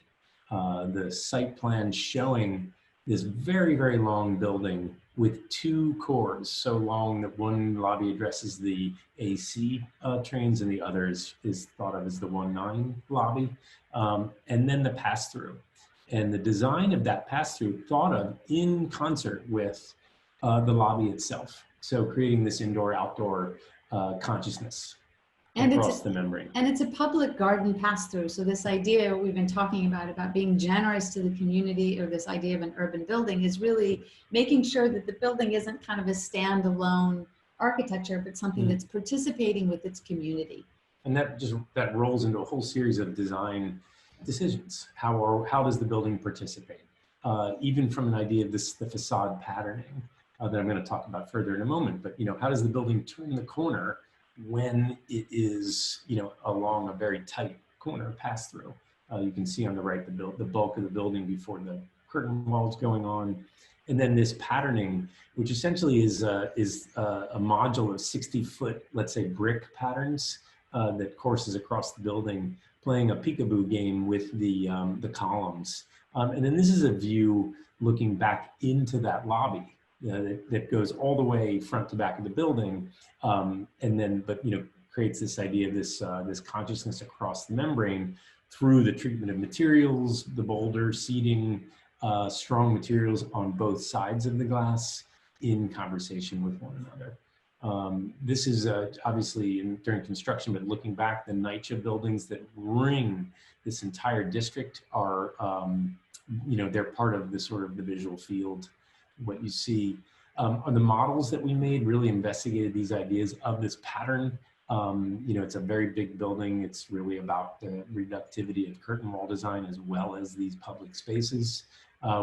The site plan showing this very, very long building with two cores, so long that one lobby addresses the AC trains and the other is thought of as the 1-9 lobby, and then the pass-through. And the design of that pass-through thought of in concert with the lobby itself. So creating this indoor-outdoor consciousness across the membrane. And it's a public garden pass-through. So this idea we've been talking about being generous to the community, or this idea of an urban building, is really making sure that the building isn't kind of a standalone architecture, but something that's participating with its community. And that rolls into a whole series of design decisions. How does the building participate? Even from an idea of the facade patterning that I'm going to talk about further in a moment. But how does the building turn the corner when it is along a very tight corner pass through? You can see on the right the bulk of the building before the curtain walls going on, and then this patterning, which essentially is a module of 60-foot, let's say, brick patterns that courses across the building, playing a peekaboo game with the columns. And then this is a view looking back into that lobby that goes all the way front to back of the building, and then, creates this idea of this consciousness across the membrane through the treatment of materials, the boulder seating, strong materials on both sides of the glass in conversation with one another. This is obviously during construction, but looking back, the NYCHA buildings that ring this entire district are, they're part of the sort of the visual field. What you see are the models that we made really investigated these ideas of this pattern. It's a very big building. It's really about the reductivity of curtain wall design as well as these public spaces.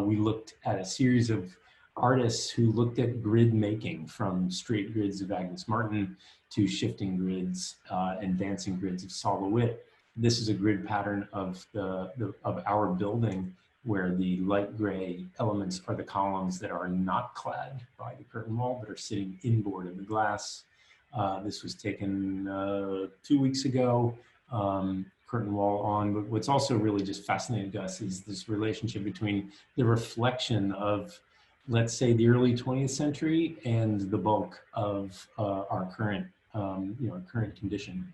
We looked at a series of artists who looked at grid making, from straight grids of Agnes Martin to shifting grids and dancing grids of Saul LeWitt. This is a grid pattern of our building, where the light gray elements are the columns that are not clad by the curtain wall, but are sitting inboard of the glass. This was taken 2 weeks ago, curtain wall on. But what's also really just fascinated us is this relationship between the reflection of, let's say, the early 20th century and the bulk of our current, current condition.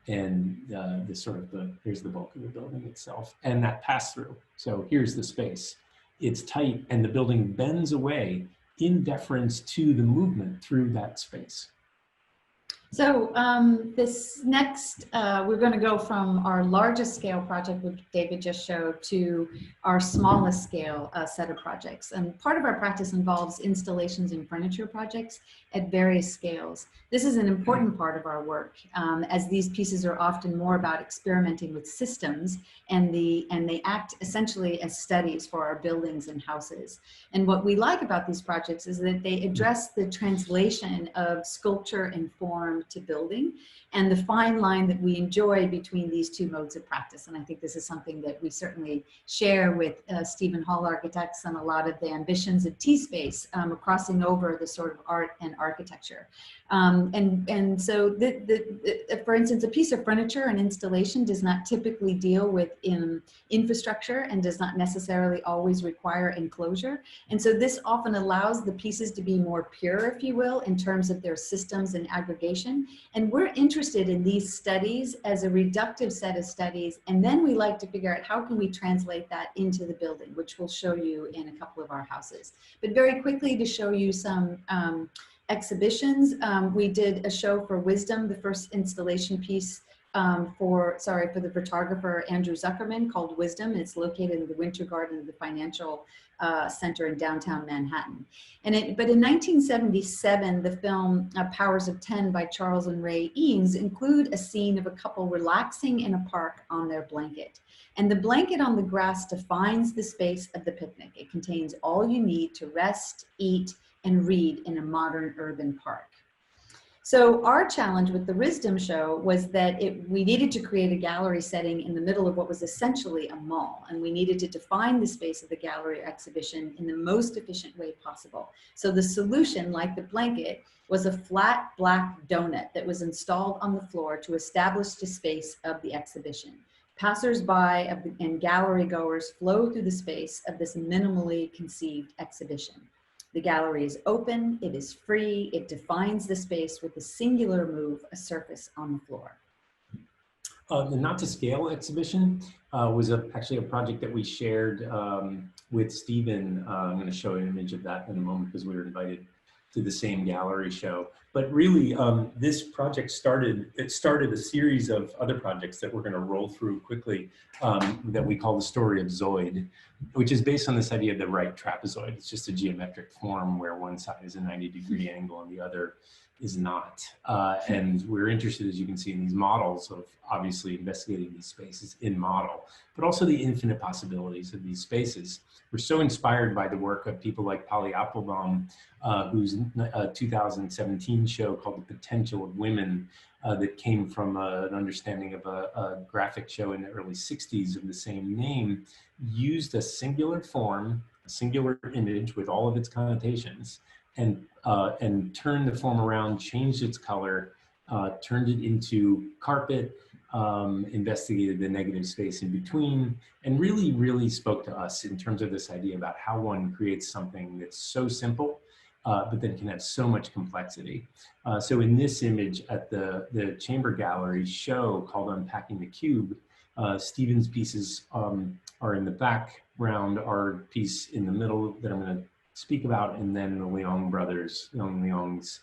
And this sort of here's the bulk of the building itself and that pass through. So here's the space. It's tight and the building bends away in deference to the movement through that space. So this next, we're going to go from our largest scale project, which David just showed, to our smallest scale set of projects. And part of our practice involves installations and furniture projects at various scales. This is an important part of our work, as these pieces are often more about experimenting with systems, and they act essentially as studies for our buildings and houses. And what we like about these projects is that they address the translation of sculpture and form to building, and the fine line that we enjoy between these two modes of practice. And I think this is something that we certainly share with Stephen Hall Architects and a lot of the ambitions of T-Space, crossing over the sort of art and architecture. And so, for instance, a piece of furniture and installation does not typically deal with infrastructure and does not necessarily always require enclosure. And so this often allows the pieces to be more pure, if you will, in terms of their systems and aggregation. And we're interested in these studies as a reductive set of studies. And then we like to figure out how can we translate that into the building, which we'll show you in a couple of our houses. But very quickly, to show you some exhibitions, we did a show for Wisdom, the first installation piece for the photographer Andrew Zuckerman, called Wisdom. It's located in the Winter Garden of the Financial Center in downtown Manhattan. But in 1977, the film Powers of 10 by Charles and Ray Eames include a scene of a couple relaxing in a park on their blanket. And the blanket on the grass defines the space of the picnic. It contains all you need to rest, eat, and read in a modern urban park. So our challenge with the Wisdom show was that we needed to create a gallery setting in the middle of what was essentially a mall, and we needed to define the space of the gallery exhibition in the most efficient way possible. So the solution, like the blanket, was a flat black donut that was installed on the floor to establish the space of the exhibition. Passers-by and gallery goers flow through the space of this minimally conceived exhibition. The gallery is open, it is free, it defines the space with a singular move, a surface on the floor. The Not to Scale exhibition was actually a project that we shared with Stephen. I'm going to show an image of that in a moment because we were invited to the same gallery show. But really, this project started a series of other projects that we're going to roll through quickly that we call the story of Zoid, which is based on this idea of the right trapezoid. It's just a geometric form where one side is a 90-degree angle and the other is not. And we're interested, as you can see, in these models of obviously investigating these spaces in model, but also the infinite possibilities of these spaces. We're so inspired by the work of people like Polly Applebaum, whose 2017 show called The Potential of Women, that came from an understanding of a graphic show in the early 60s of the same name, used a singular form, a singular image with all of its connotations, and turned the form around, changed its color, turned it into carpet, investigated the negative space in between, and really, really spoke to us in terms of this idea about how one creates something that's so simple, but then can have so much complexity. So in this image at the Chamber Gallery show called Unpacking the Cube, Stephen's pieces are in the background, our piece in the middle that I'm going to speak about, and then the Leong brothers, Leongs,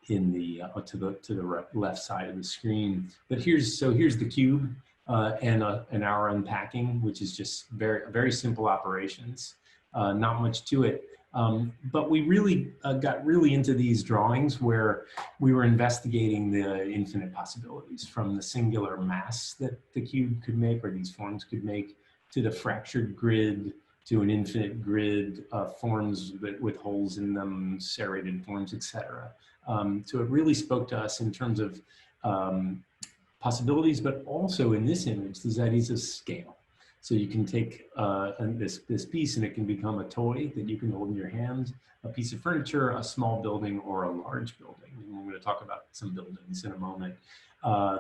in the to the left side of the screen. But here's the cube and our unpacking, which is just very simple operations, not much to it. But we really got really into these drawings where we were investigating the infinite possibilities, from the singular mass that the cube could make, or these forms could make, to the fractured grid, to an infinite grid, forms with holes in them, serrated forms, etc. So it really spoke to us in terms of possibilities, but also in this image, these ideas of scale. So you can take this piece and it can become a toy that you can hold in your hand, a piece of furniture, a small building, or a large building. And we're going to talk about some buildings in a moment.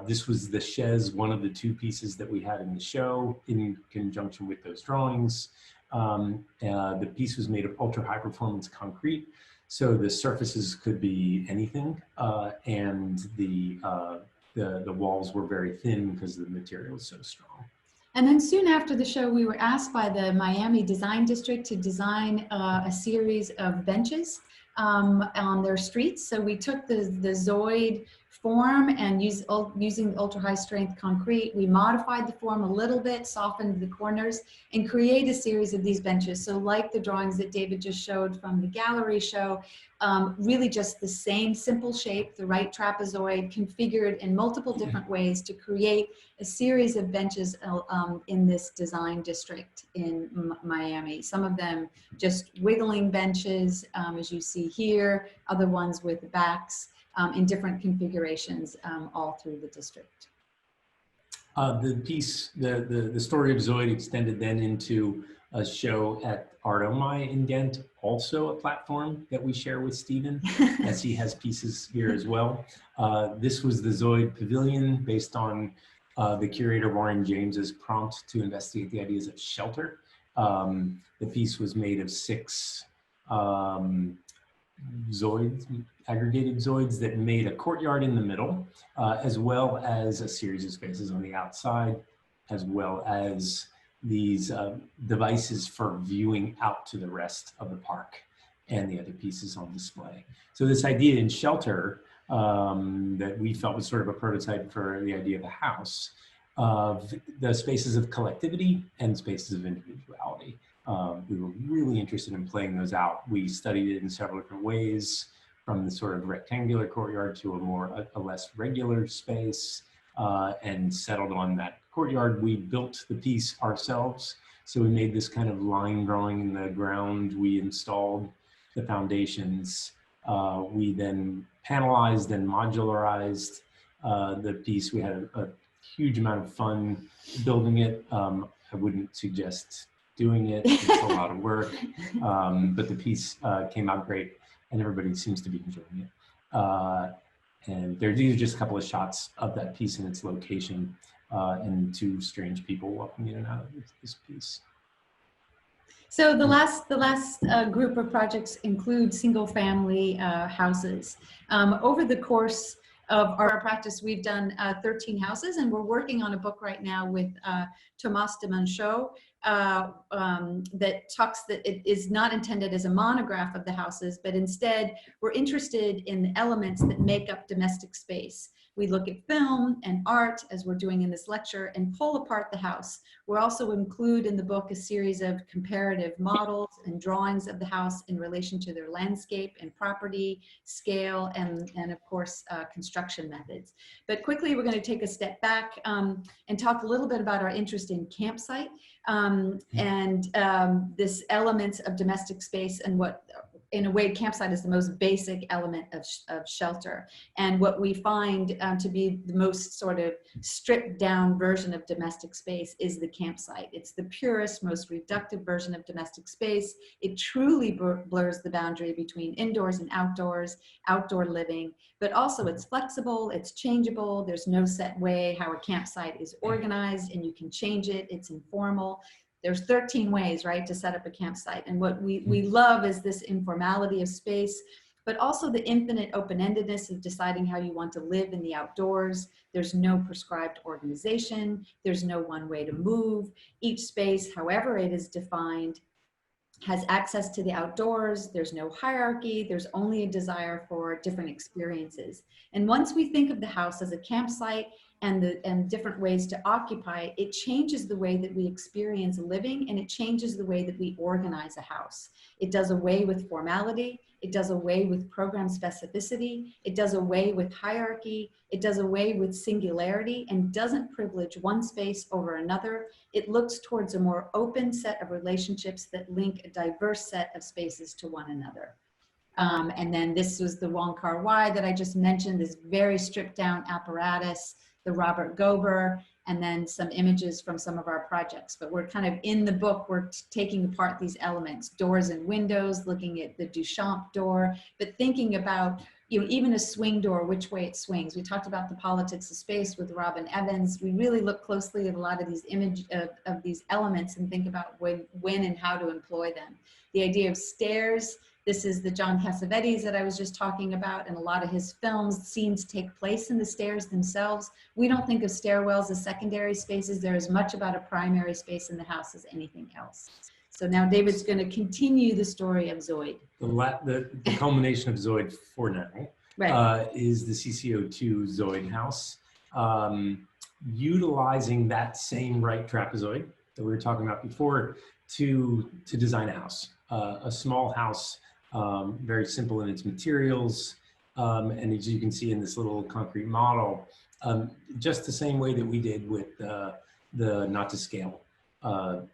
This was the chaise, one of the two pieces that we had in the show in conjunction with those drawings. The piece was made of ultra high performance concrete, so the surfaces could be anything, and the walls were very thin because the material is so strong. And then soon after the show, we were asked by the Miami Design District to design a series of benches on their streets. So we took the Zoid form and using ultra high strength concrete, we modified the form a little bit, softened the corners, and create a series of these benches. So like the drawings that David just showed from the gallery show, really just the same simple shape, the right trapezoid, configured in multiple different ways to create a series of benches in this design district in Miami. Some of them just wiggling benches, as you see here, other ones with backs in different configurations all through the district. The piece, the story of Zoid extended then into a show at Art Omai in Ghent, also a platform that we share with Stephen, as he has pieces here as well. This was the Zoid Pavilion based on the curator Warren James's prompt to investigate the ideas of shelter. The piece was made of 6 zoids, aggregated zoids that made a courtyard in the middle, as well as a series of spaces on the outside, as well as these devices for viewing out to the rest of the park and the other pieces on display. So this idea in shelter that we felt was sort of a prototype for the idea of a house, of the spaces of collectivity and spaces of individuality. We were really interested in playing those out. We studied it in several different ways, from the sort of rectangular courtyard to a less regular space, and settled on that courtyard. We built the piece ourselves. So we made this kind of line drawing in the ground. We installed the foundations. We then panelized and modularized the piece. We had a huge amount of fun building it. I wouldn't suggest doing it. It's a lot of work, but the piece came out great and everybody seems to be enjoying it. And these are just a couple of shots of that piece and its location, and 2 strange people walking in and out of this piece. So the last group of projects include single family houses. Over the course of our practice, we've done 13 houses, and we're working on a book right now with Thomas de Manchot that talks that it is not intended as a monograph of the houses, but instead we're interested in the elements that make up domestic space. We look at film and art, as we're doing in this lecture, and pull apart the house. We'll also include in the book a series of comparative models and drawings of the house in relation to their landscape and property, scale, and of course, construction methods. But quickly, we're going to take a step back and talk a little bit about our interest in campsite and this elements of domestic space, and what, in a way, campsite is the most basic element of shelter. And what we find to be the most sort of stripped down version of domestic space is the campsite. It's the purest, most reductive version of domestic space. It truly blurs the boundary between indoors and outdoors, outdoor living, but also it's flexible, it's changeable. There's no set way how a campsite is organized, and you can change it. It's informal. There's 13 ways, right, to set up a campsite. And what we love is this informality of space, but also the infinite open-endedness of deciding how you want to live in the outdoors. There's no prescribed organization. There's no one way to move. Each space, however it is defined, has access to the outdoors. There's no hierarchy. There's only a desire for different experiences. And once we think of the house as a campsite and different ways to occupy, it changes the way that we experience living, and it changes the way that we organize a house. It does away with formality. It does away with program specificity. It does away with hierarchy. It does away with singularity, and doesn't privilege one space over another. It looks towards a more open set of relationships that link a diverse set of spaces to one another. And then this was the Wong Kar-wai that I just mentioned, this very stripped down apparatus, the Robert Gober, and then some images from some of our projects. But we're kind of in the book, we're taking apart these elements, doors and windows, looking at the Duchamp door, but thinking about, even a swing door, which way it swings. We talked about the politics of space with Robin Evans. We really look closely at a lot of these of these elements and think about when and how to employ them. The idea of stairs. This is the John Cassavetes that I was just talking about, and a lot of his films, scenes take place in the stairs themselves. We don't think of stairwells as secondary spaces. They're as much about a primary space in the house as anything else. So now David's going to continue the story of Zoid. The culmination of Zoid for now Right. is the CCO2 Zoid house, utilizing that same right trapezoid that we were talking about before to design a house, a small house. Very simple in its materials, and as you can see in this little concrete model, just the same way that we did with the not to scale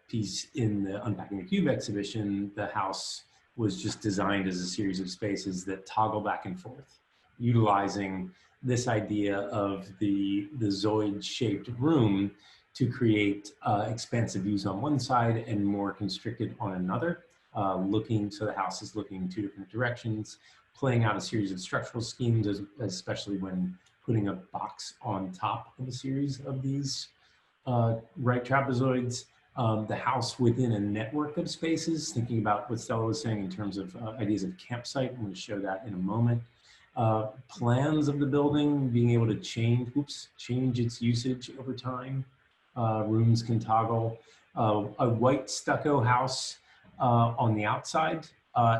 piece in the Unpacking the Cube exhibition. The house was just designed as a series of spaces that toggle back and forth, utilizing this idea of the Zoid-shaped room to create expansive views on one side and more constricted on another. So the house is looking in two different directions, playing out a series of structural schemes, especially when putting a box on top of a series of these right trapezoids. The house within a network of spaces, thinking about what Stella was saying in terms of ideas of campsite. I'm going to show that in a moment. Plans of the building, being able to change its usage over time. Rooms can toggle. A white stucco house on the outside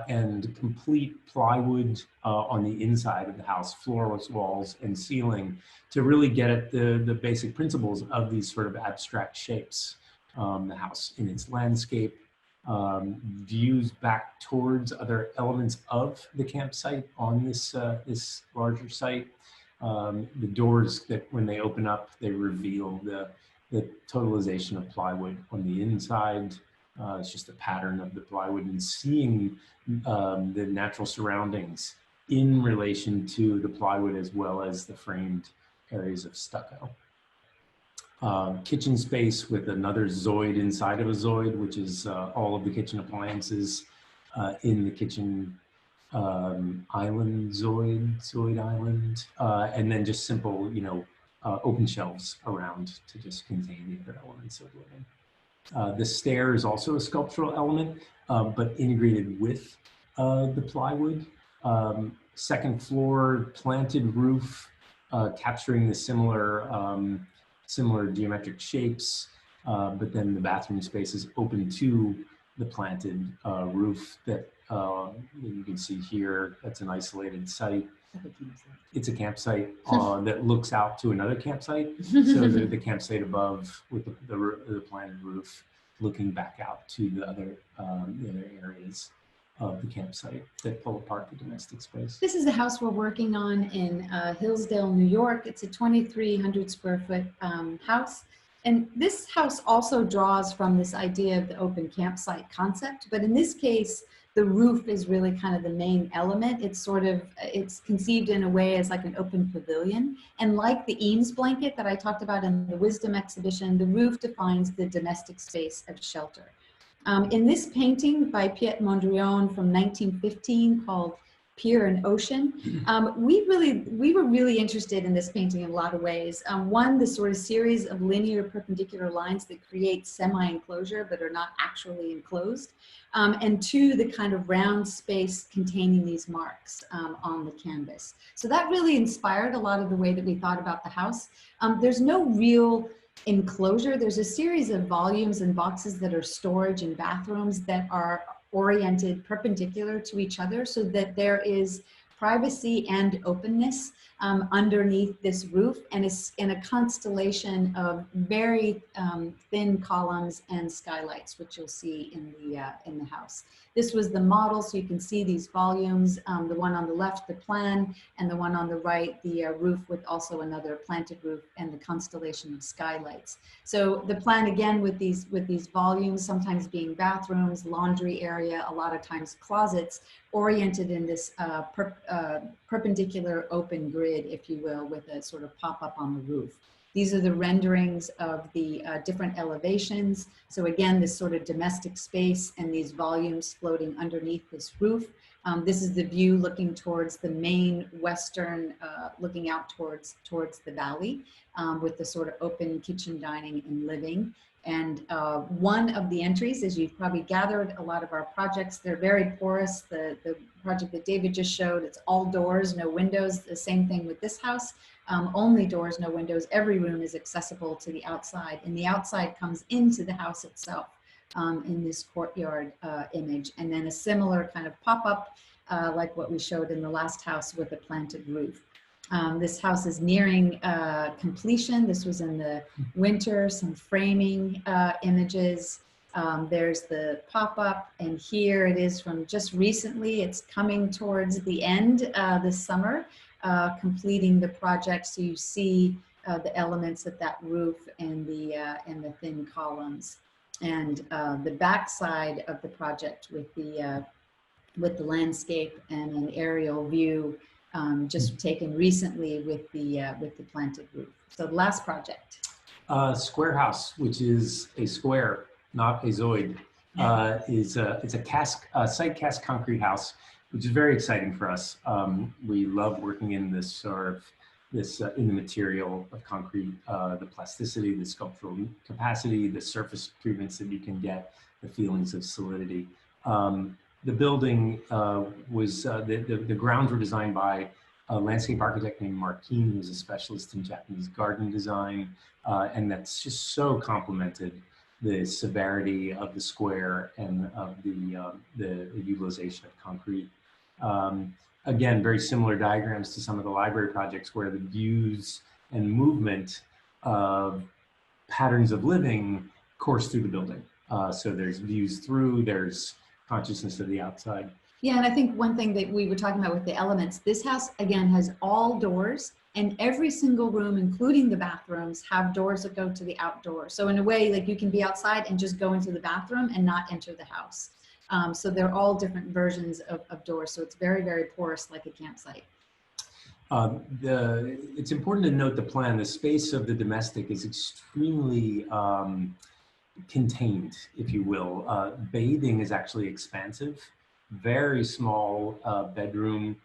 and complete plywood on the inside of the house, floors, walls, and ceiling, to really get at the basic principles of these sort of abstract shapes. The house in its landscape, views back towards other elements of the campsite on this larger site. The doors that when they open up, they reveal the totalization of plywood on the inside. It's just a pattern of the plywood, and seeing the natural surroundings in relation to the plywood as well as the framed areas of stucco. Kitchen space with another Zoid inside of a Zoid, which is all of the kitchen appliances in the kitchen island, Zoid island, and then just simple, open shelves around to just contain the other elements of living. The stair is also a sculptural element, but integrated with the plywood. Second floor, planted roof, capturing the similar geometric shapes, but then the bathroom space is open to the planted roof that you can see here. That's an isolated site. It's a campsite that looks out to another campsite. So the campsite above with the planted roof looking back out to the other areas of the campsite that pull apart the domestic space. This is the house we're working on in Hillsdale, New York. It's a 2,300 square foot house. And this house also draws from this idea of the open campsite concept. But in this case, the roof is really kind of the main element. It's conceived in a way as like an open pavilion. And like the Eames blanket that I talked about in the Wisdom exhibition, the roof defines the domestic space of shelter. In this painting by Piet Mondrian from 1915 called Pier and Ocean, we were really interested in this painting in a lot of ways. One, the sort of series of linear perpendicular lines that create semi-enclosure but are not actually enclosed. And two, the kind of round space containing these marks on the canvas. So that really inspired a lot of the way that we thought about the house. There's no real enclosure. There's a series of volumes and boxes that are storage and bathrooms that are oriented perpendicular to each other so that there is privacy and openness underneath this roof, and it's in a constellation of very thin columns and skylights, which you'll see in the house. This was the model, so you can see these volumes, the one on the left, the plan, and the one on the right, the roof with also another planted roof and the constellation of skylights. So the plan again with these volumes, sometimes being bathrooms, laundry area, a lot of times closets, oriented in this perpendicular open grid, if you will, with a sort of pop-up on the roof. These are the renderings of the different elevations. So again, this sort of domestic space and these volumes floating underneath this roof. This is the view looking towards the main western, looking out towards the valley, with the sort of open kitchen, dining, and living. And one of the entries, as you've probably gathered, a lot of our projects, they're very porous. The project that David just showed, it's all doors, no windows. The same thing with this house, only doors, no windows. Every room is accessible to the outside, and the outside comes into the house itself in this courtyard image. And then a similar kind of pop-up like what we showed in the last house with a planted roof. This house is nearing completion. This was in the winter, some framing images. There's the pop-up, and here it is from just recently. It's coming towards the end this summer, completing the project. So you see the elements of that roof and the thin columns. And the back side of the project with the landscape and an aerial view, just taken recently with the planted roof. So the last project. Square House, which is a square, not a zoid, it's a site cast concrete house, which is very exciting for us. We love working in this sort of in the material of concrete, the plasticity, the sculptural capacity, the surface treatments that you can get, the feelings of solidity. The building was, the grounds were designed by a landscape architect named Marquine, who's a specialist in Japanese garden design. And that's just so complemented the severity of the square and of the utilization of concrete. Again, very similar diagrams to some of the library projects where the views and movement of patterns of living course through the building. So there's views through, there's consciousness of the outside. Yeah, and I think one thing that we were talking about with the elements, this house, again, has all doors, and every single room, including the bathrooms, have doors that go to the outdoors. So in a way, like you can be outside and just go into the bathroom and not enter the house. So they're all different versions of doors. So it's very, very porous, like a campsite. It's important to note the plan. The space of the domestic is extremely contained, if you will. Bathing is actually expansive. Very small bedroom,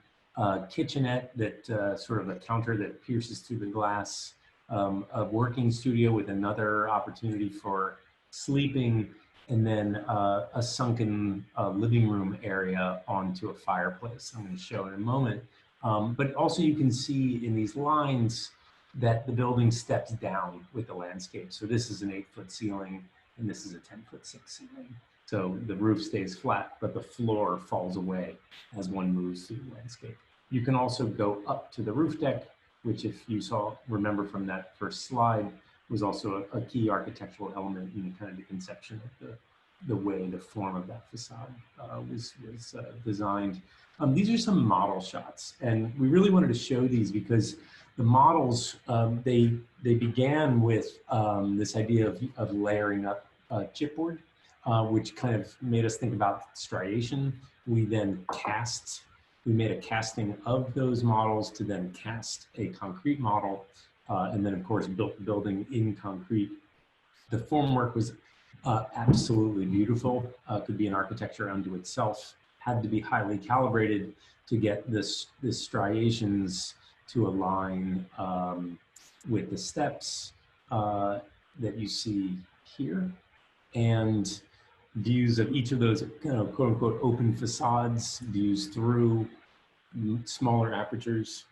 kitchenette that sort of a counter that pierces through the glass, a working studio with another opportunity for sleeping, and then a sunken living room area onto a fireplace I'm going to show in a moment. But also you can see in these lines that the building steps down with the landscape. So this is an 8-foot ceiling and this is a 10-foot ceiling. So the roof stays flat, but the floor falls away as one moves through the landscape. You can also go up to the roof deck, which if you remember from that first slide, was also a key architectural element in kind of the conception of the way the form of that facade was designed. These are some model shots, and we really wanted to show these because the models, they began with this idea of layering up chipboard, which kind of made us think about striation. We then we made a casting of those models to then cast a concrete model, and then of course built the building in concrete. The formwork was absolutely beautiful. Could be an architecture unto itself. Had to be highly calibrated to get the striations to align with the steps that you see here, and views of each of those quote unquote open facades, views through smaller apertures.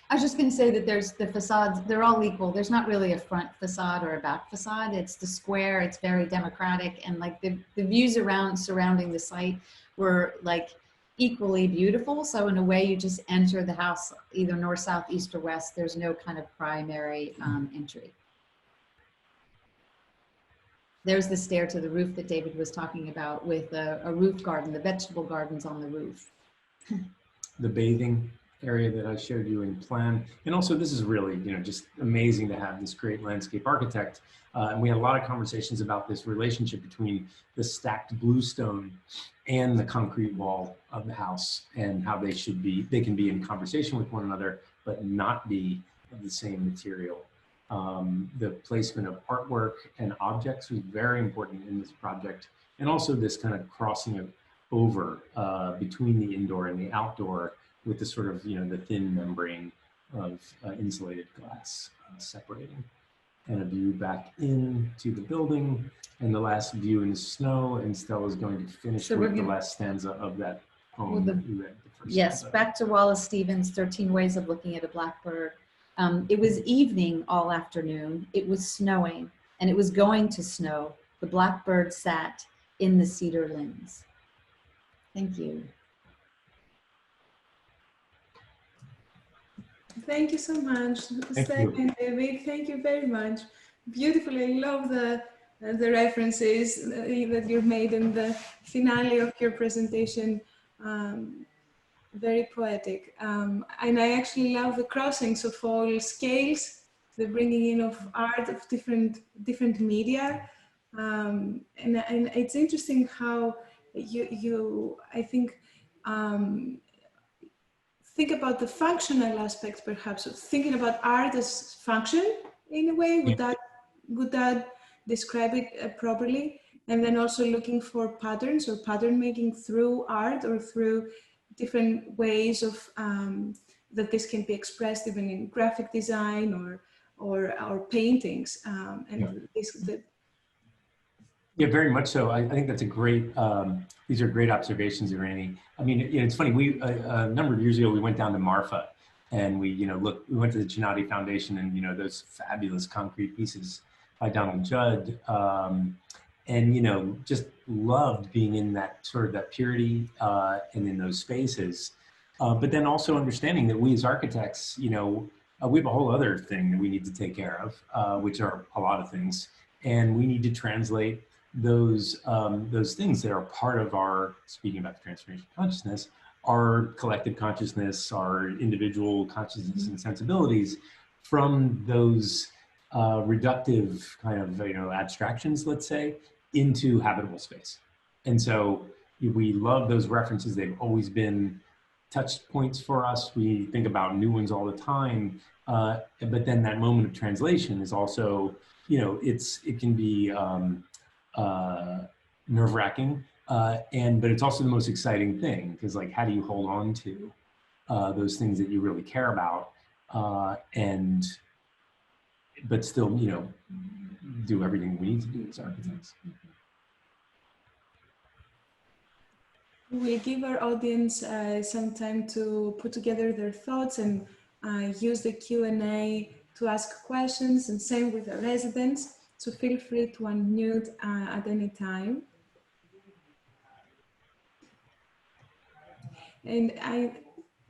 I was just going to say that there's the facades, they're all equal. There's not really a front facade or a back facade. It's the square, it's very democratic, and like the views surrounding the site were like equally beautiful. So in a way you just enter the house either north, south, east, or west. There's no kind of primary entry. There's the stair to the roof that David was talking about with a roof garden, the vegetable gardens on the roof. The bathing area that I showed you in plan. And also this is really, just amazing to have this great landscape architect. And we had a lot of conversations about this relationship between the stacked bluestone and the concrete wall of the house, and how they can be in conversation with one another, but not be of the same material. The placement of artwork and objects was very important in this project. And also this kind of crossing over between the indoor and the outdoor with the sort of, the thin membrane of insulated glass separating. And a view back into the building, and the last view in the snow, and Stella's going to finish with the last stanza of that poem that you read the first Yes, stanza. back to Wallace Stevens' 13 Ways of Looking at a Blackbird. It was evening all afternoon. It was snowing, and it was going to snow. The blackbird sat in the cedar limbs. Thank you. Thank you so much, Stella and David. Thank you very much. Beautiful. I love the references that you've made in the finale of your presentation. Very poetic. And I actually love the crossings of all scales, the bringing in of art of different media. And it's interesting how I think about the functional aspects, perhaps, of thinking about art as function in a way. Would that describe it properly? And then also looking for patterns or pattern making through art or through different ways of that this can be expressed even in graphic design or paintings. Yeah, very much so. I think that's a great, these are great observations, Irani. I mean, it's funny, a number of years ago, we went down to Marfa and we went to the Chinati Foundation and, those fabulous concrete pieces by Donald Judd. And, just loved being in that sort of that purity and in those spaces. But then also understanding that we as architects, we have a whole other thing that we need to take care of, which are a lot of things. And we need to translate those things that are part of our, speaking about the transformation of consciousness, our collective consciousness, our individual consciousness and sensibilities from those reductive kind of, abstractions, let's say, into habitable space. And so we love those references. They've always been touch points for us. We think about new ones all the time. But then that moment of translation is also, it can be nerve-wracking, but it's also the most exciting thing, because like, how do you hold on to those things that you really care about, but still, do everything we need to do as architects. We'll give our audience some time to put together their thoughts and use the Q&A to ask questions, and same with the residents. So feel free to unmute at any time. And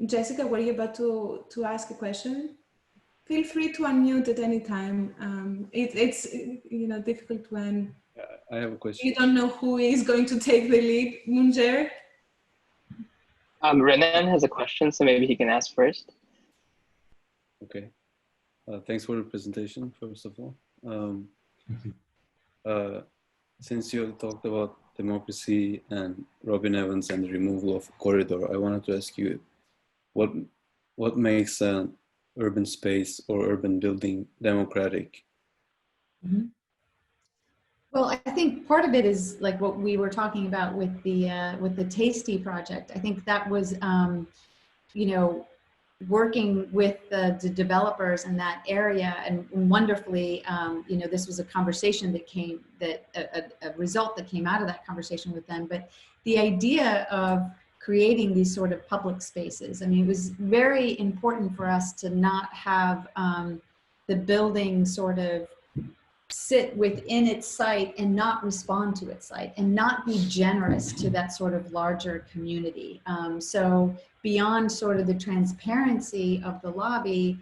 Jessica, were you about to ask a question? Feel free to unmute at any time. It's difficult when I have a question. You don't know who is going to take the lead. Munjer? Renan has a question, so maybe he can ask first. Okay. Thanks for the presentation, first of all. Since you talked about democracy and Robin Evans and the removal of a corridor, I wanted to ask you, what makes an urban space or urban building democratic? Mm-hmm. Well, I think part of it is like what we were talking about with the Taystee project. I think that was, working with the developers in that area, and wonderfully, this was a conversation that a result that came out of that conversation with them. But the idea of creating these sort of public spaces, I mean, it was very important for us to not have the building sort of sit within its site and not respond to its site and not be generous to that sort of larger community. So beyond sort of the transparency of the lobby,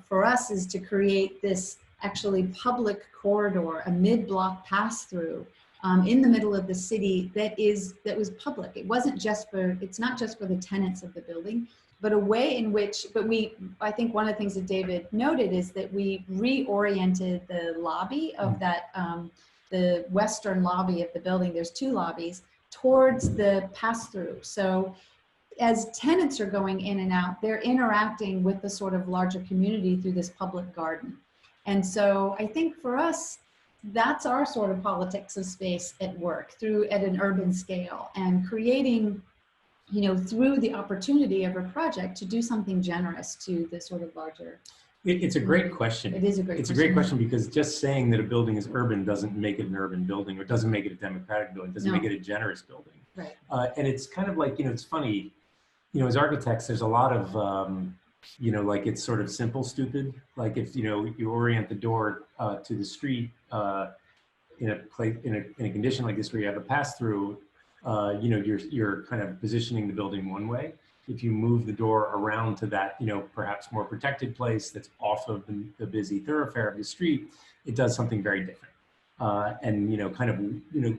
for us is to create this actually public corridor, a mid-block pass-through in the middle of the city that was public. It wasn't just it's not just for the tenants of the building, but a way in which, I think one of the things that David noted is that we reoriented the lobby of that, the western lobby of the building, there's two lobbies, towards the pass-through. So as tenants are going in and out, they're interacting with the sort of larger community through this public garden. And so I think for us, that's our sort of politics of space at work at an urban scale, and creating, you know, through the opportunity of a project to do something generous to the sort of larger. It's a great question. It is a great question. It's a great question, because just saying that a building is urban doesn't make it an urban building, or doesn't make it a democratic building, doesn't make it a generous building. Right. And it's kind of like, you know, it's funny, you know, as architects, there's a lot of, you know, like it's sort of simple, stupid. Like if, you know, you orient the door to the street in a place, in a condition like this where you have a pass through, you know, you're kind of positioning the building one way. If you move the door around to that, you know, perhaps more protected place that's off of the busy thoroughfare of the street, it does something very different. And, you know, kind of, you know,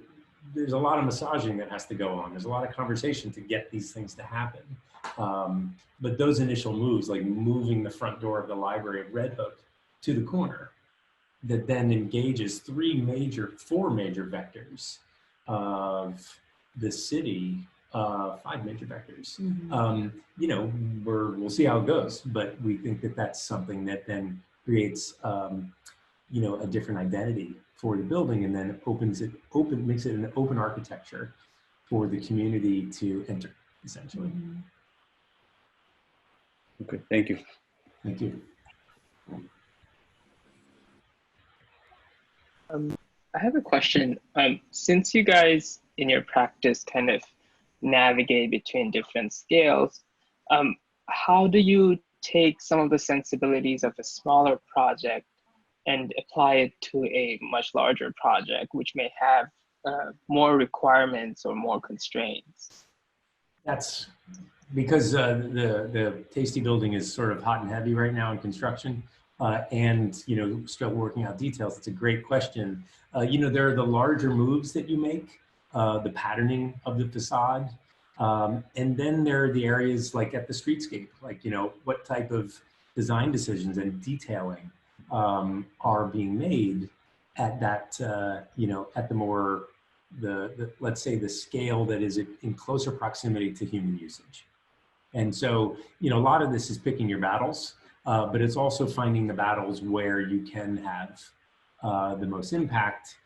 there's a lot of massaging that has to go on. There's a lot of conversation to get these things to happen. But those initial moves, like moving the front door of the library of Red Hook to the corner, that then engages four major vectors of the city, 5 major vectors. You know, we'll see how it goes, but we think that that's something that then creates, you know, a different identity for the building, and then makes it an open architecture for the community to enter, essentially. Okay, thank you. Thank you. I have a question. Since you guys in your practice kind of navigate between different scales, how do you take some of the sensibilities of a smaller project and apply it to a much larger project, which may have more requirements or more constraints? That's because the Taystee building is sort of hot and heavy right now in construction, and, you know, still working out details. It's a great question. You know, there are the larger moves that you make, the patterning of the facade, and then there are the areas like at the streetscape, like, you know, what type of design decisions and detailing are being made at that, you know, at the more, let's say the scale that is in closer proximity to human usage. And so, you know, a lot of this is picking your battles, but it's also finding the battles where you can have the most impact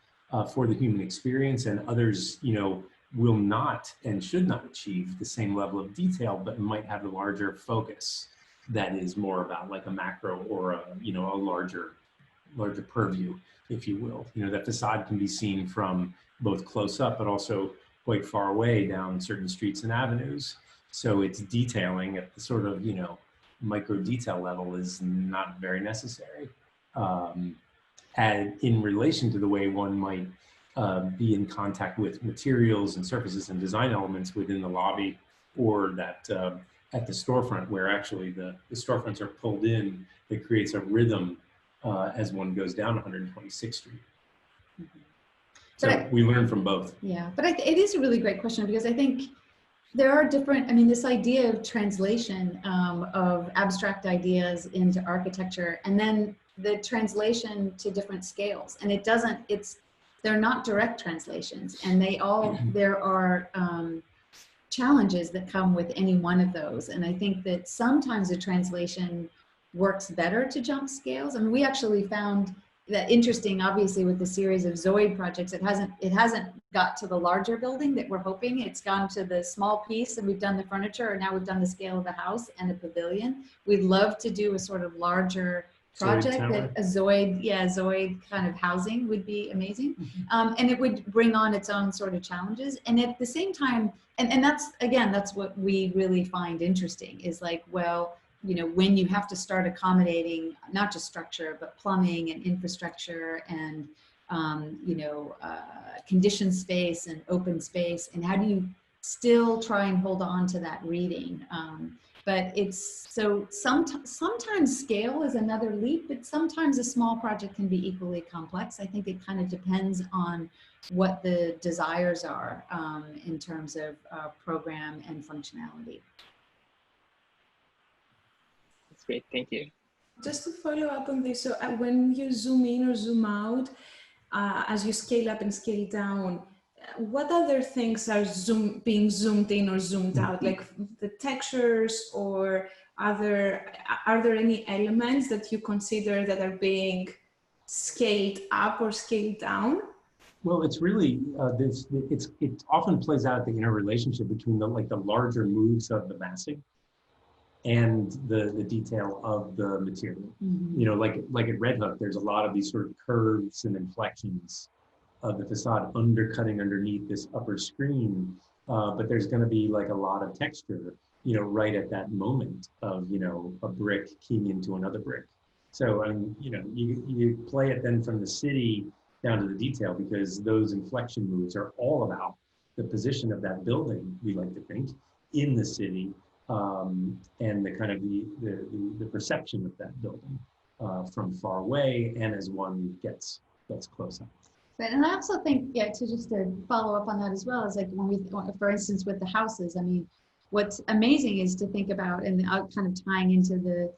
for the human experience, and others, you know, will not and should not achieve the same level of detail, but might have a larger focus that is more about like a macro or a, you know, a larger purview, if you will. You know, that facade can be seen from both close up, but also quite far away down certain streets and avenues. So it's detailing at the sort of, you know, micro detail level is not very necessary. And in relation to the way one might be in contact with materials and surfaces and design elements within the lobby, or that at the storefront, where actually the storefronts are pulled in, that creates a rhythm as one goes down 126th Street. So we learn from both. Yeah, but it is a really great question, because I think there are different, I mean, this idea of translation of abstract ideas into architecture, and then the translation to different scales. And they're not direct translations, and there are challenges that come with any one of those. And I think that sometimes a translation works better to jump scales. I mean, we actually found that interesting, obviously, with the series of Zoid projects. It hasn't got to the larger building that we're hoping. It's gone to the small piece, and we've done the furniture, and now we've done the scale of the house and a pavilion. We'd love to do a sort of larger project, that a Zoid kind of housing would be amazing. And it would bring on its own sort of challenges. And at the same time, and that's, again, that's what we really find interesting, is like, well, you know, when you have to start accommodating not just structure, but plumbing and infrastructure and, you know, conditioned space and open space, and how do you still try and hold on to that reading? But it's, so sometimes scale is another leap, but sometimes a small project can be equally complex. I think it kind of depends on what the desires are in terms of program and functionality. That's great, thank you. Just to follow up on this, so when you zoom in or zoom out, as you scale up and scale down, what other things are being zoomed in or zoomed out, like the textures, or are there any elements that you consider that are being scaled up or scaled down? Well, it's really, it often plays out the interrelationship between the larger moves of the massing and the detail of the material. Mhm. You know, like at Red Hook, there's a lot of these sort of curves and inflections of the facade undercutting underneath this upper screen, but there's going to be like a lot of texture, you know, right at that moment of, you know, a brick keying into another brick. So, you know, you play it then from the city down to the detail, because those inflection moves are all about the position of that building, we like to think, in the city, and the kind of the perception of that building from far away and as one gets close up. Right, and I also think, yeah, to follow up on that as well, is like when we, for instance, with the houses, I mean, what's amazing is to think about, and kind of tying into the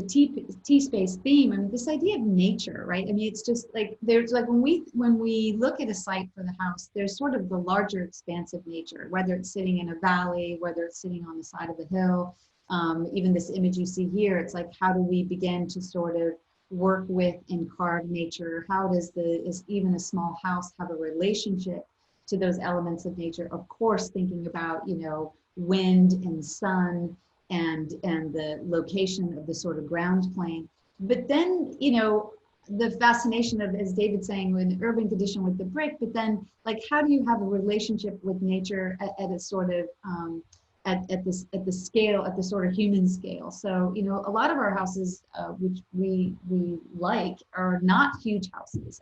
T-space theme, I mean, this idea of nature, right? I mean, it's just like, there's like, when we look at a site for the house, there's sort of the larger expanse of nature, whether it's sitting in a valley, whether it's sitting on the side of a hill, even this image you see here, it's like, how do we begin to sort of work with and carve nature? How does even a small house have a relationship to those elements of nature? Of course, thinking about, you know, wind and sun and the location of the sort of ground plane. But then, you know, the fascination of, as David's saying, an urban condition with the brick, but then like, how do you have a relationship with nature at a sort of, at the scale, at the sort of human scale? So, you know, a lot of our houses, which we like, are not huge houses.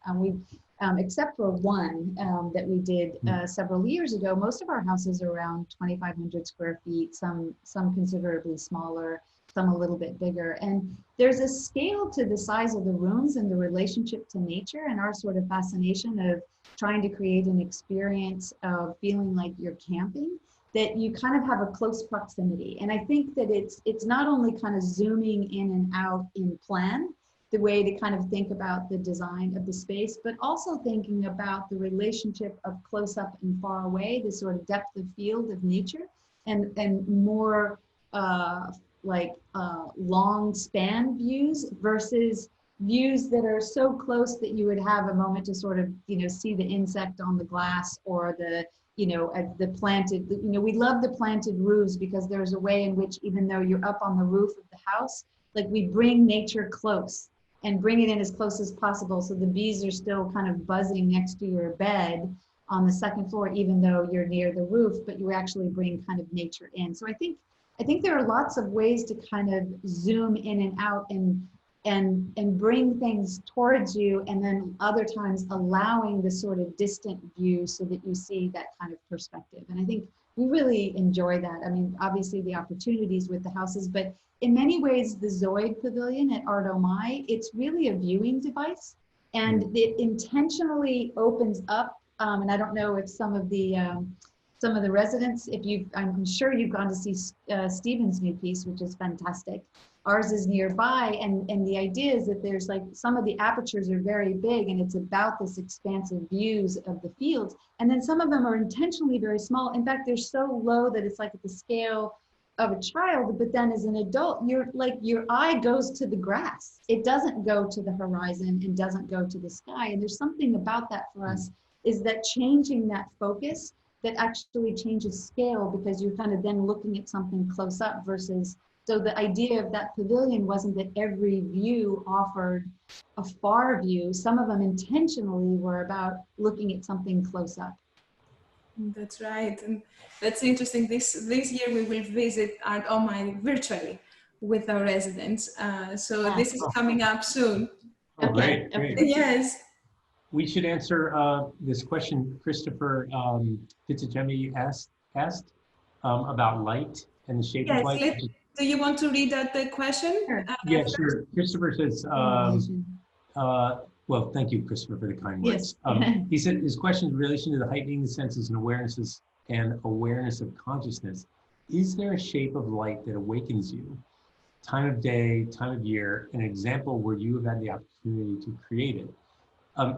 Except for one that we did several years ago, most of our houses are around 2,500 square feet, some considerably smaller, some a little bit bigger. And there's a scale to the size of the rooms and the relationship to nature, and our sort of fascination of trying to create an experience of feeling like you're camping, that you kind of have a close proximity. And I think that it's not only kind of zooming in and out in plan, the way to kind of think about the design of the space, but also thinking about the relationship of close up and far away, the sort of depth of field of nature, and more long span views versus views that are so close that you would have a moment to sort of, you know, see the insect on the glass, or the, you know, the planted, you know, we love the planted roofs because there's a way in which, even though you're up on the roof of the house, like, we bring nature close and bring it in as close as possible. So the bees are still kind of buzzing next to your bed on the second floor, even though you're near the roof, but you actually bring kind of nature in. So I think there are lots of ways to kind of zoom in and out and bring things towards you, and then other times allowing the sort of distant view so that you see that kind of perspective. And I think we really enjoy that. I mean, obviously the opportunities with the houses, but in many ways, the Zoid Pavilion at Art Omai, it's really a viewing device, and it intentionally opens up. And I don't know if some of the residents, I'm sure you've gone to see Stephen's new piece, which is fantastic. Ours is nearby, and the idea is that there's like, some of the apertures are very big, and it's about this expansive views of the fields. And then some of them are intentionally very small. In fact, they're so low that it's like at the scale of a child, but then as an adult, your eye goes to the grass. It doesn't go to the horizon and doesn't go to the sky. And there's something about that for us, is that changing that focus that actually changes scale, because you're kind of then looking at something close up versus, so the idea of that pavilion wasn't that every view offered a far view. Some of them intentionally were about looking at something close up. That's right, and that's interesting. This year we will visit Art Omai virtually with our residents. So this is coming up soon. Oh, great. Yes. We should answer this question Christopher Pizzagemi asked about light and the shape of light. Do you want to read out the question? Sure. Yeah, sure. Christopher says, well, thank you, Christopher, for the kind words. Yes. He said his question in relation to the heightening the senses and awareness of consciousness. Is there a shape of light that awakens you? Time of day, time of year, an example where you have had the opportunity to create it.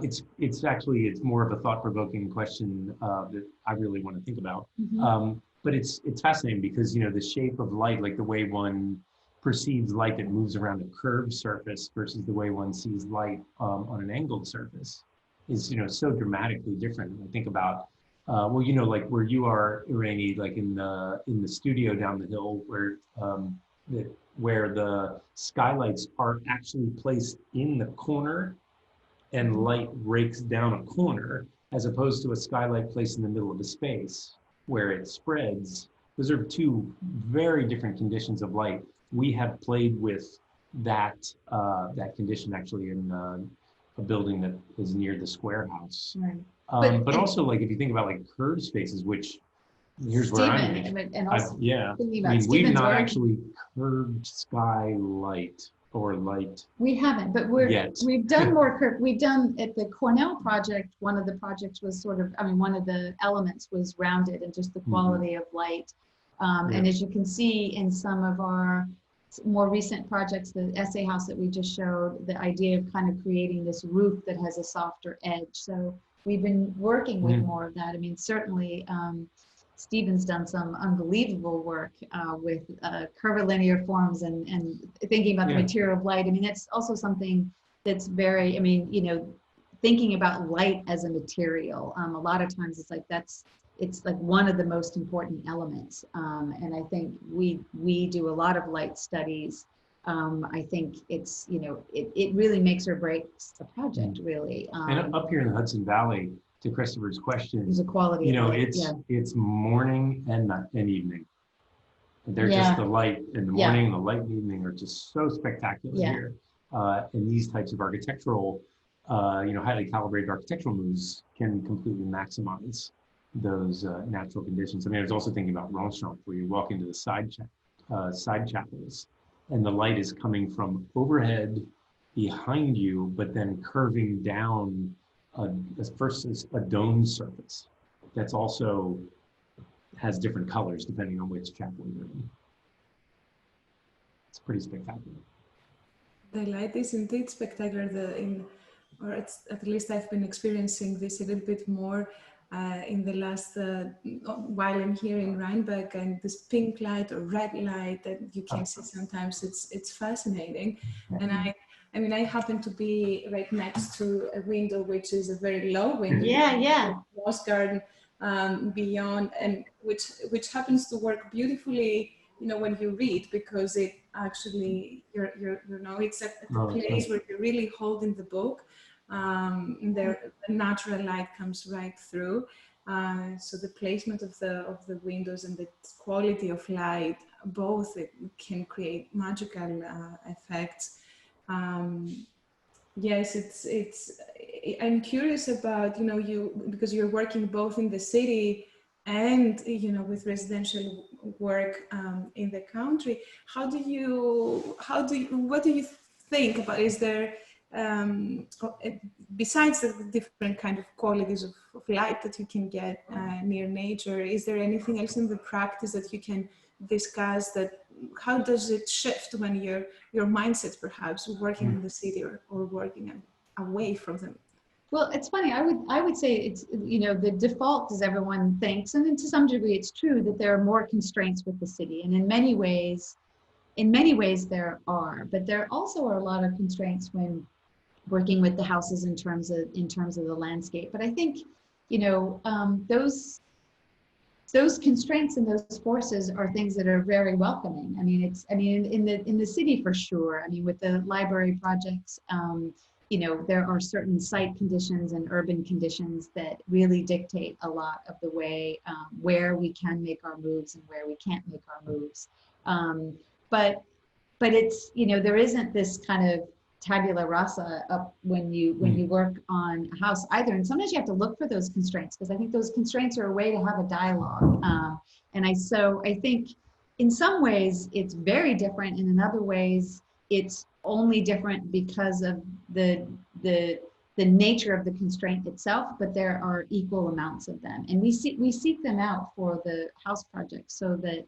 It's more of a thought-provoking question that I really want to think about. Mm-hmm. But it's fascinating because, you know, the shape of light, like the way one perceives light that moves around a curved surface versus the way one sees light on an angled surface is, you know, so dramatically different. I think about, well, you know, like where you are, Irene, like in the studio down the hill where the skylights are actually placed in the corner and light rakes down a corner, as opposed to a skylight placed in the middle of a space where it spreads. Those are two very different conditions of light. We have played with that condition actually in a building that is near the Square House. Right. But also, like, if you think about like curved spaces, which here's where I'm and also yeah, I mean, we've Stephen's not work. actually curved skylight or light. We haven't, but we've done more curve. We've done at the Cornell project. One of the projects was sort of, I mean, one of the elements was rounded and just the quality of light. And as you can see in some of our more recent projects, the essay house that we just showed, the idea of kind of creating this roof that has a softer edge. So we've been working with more of that. I mean, certainly Stephen's done some unbelievable work with curvilinear forms and thinking about the material of light. I mean, that's also something that's very, I mean, you know, thinking about light as a material. A lot of times it's like it's like one of the most important elements. And I think we do a lot of light studies. I think it's, you know, it really makes or breaks a project, really. And up here in the Hudson Valley, to Christopher's question, there's a quality, you know, of light. it's morning and night and evening. They're just the light in the morning and the light in the evening are just so spectacular here. And these types of architectural, you know, highly calibrated architectural moves can completely maximize those natural conditions. I mean, I was also thinking about Ronchamp, where you walk into the side chapels, and the light is coming from overhead behind you, but then curving down versus a dome surface that's also has different colors depending on which chapel you're in. It's pretty spectacular. The light is indeed spectacular. Or at least I've been experiencing this a little bit more in the last while I'm here in Rhinebeck, and this pink light or red light that you can see sometimes, it's fascinating. And I mean, I happen to be right next to a window, which is a very low window. Rose garden beyond, and which happens to work beautifully, you know, when you read, because it actually, you know, it's at the place where you're really holding the book. The natural light comes right through. So the placement of the windows and the quality of light, both it can create magical effects. Yes, I'm curious about, you know, because you're working both in the city and, you know, with residential work in the country. What do you think about, is there, besides the different kind of qualities of light that you can get near nature, is there anything else in the practice that you can discuss, that how does it shift when your mindset perhaps working in the city or working away from them? Well, it's funny. I would say it's, you know, the default, as everyone thinks, and to some degree it's true, that there are more constraints with the city, and in many ways there are, but there also are a lot of constraints when working with the houses in terms of the landscape. But I think, you know, those constraints and those forces are things that are very welcoming. I mean, in the city for sure. I mean, with the library projects, you know, there are certain site conditions and urban conditions that really dictate a lot of the way where we can make our moves and where we can't make our moves. But it's, you know, there isn't this kind of tabula rasa up when you work on a house either. And sometimes you have to look for those constraints, because I think those constraints are a way to have a dialogue. And I think in some ways it's very different, and in other ways it's only different because of the nature of the constraint itself, but there are equal amounts of them. And we seek them out for the house projects, so that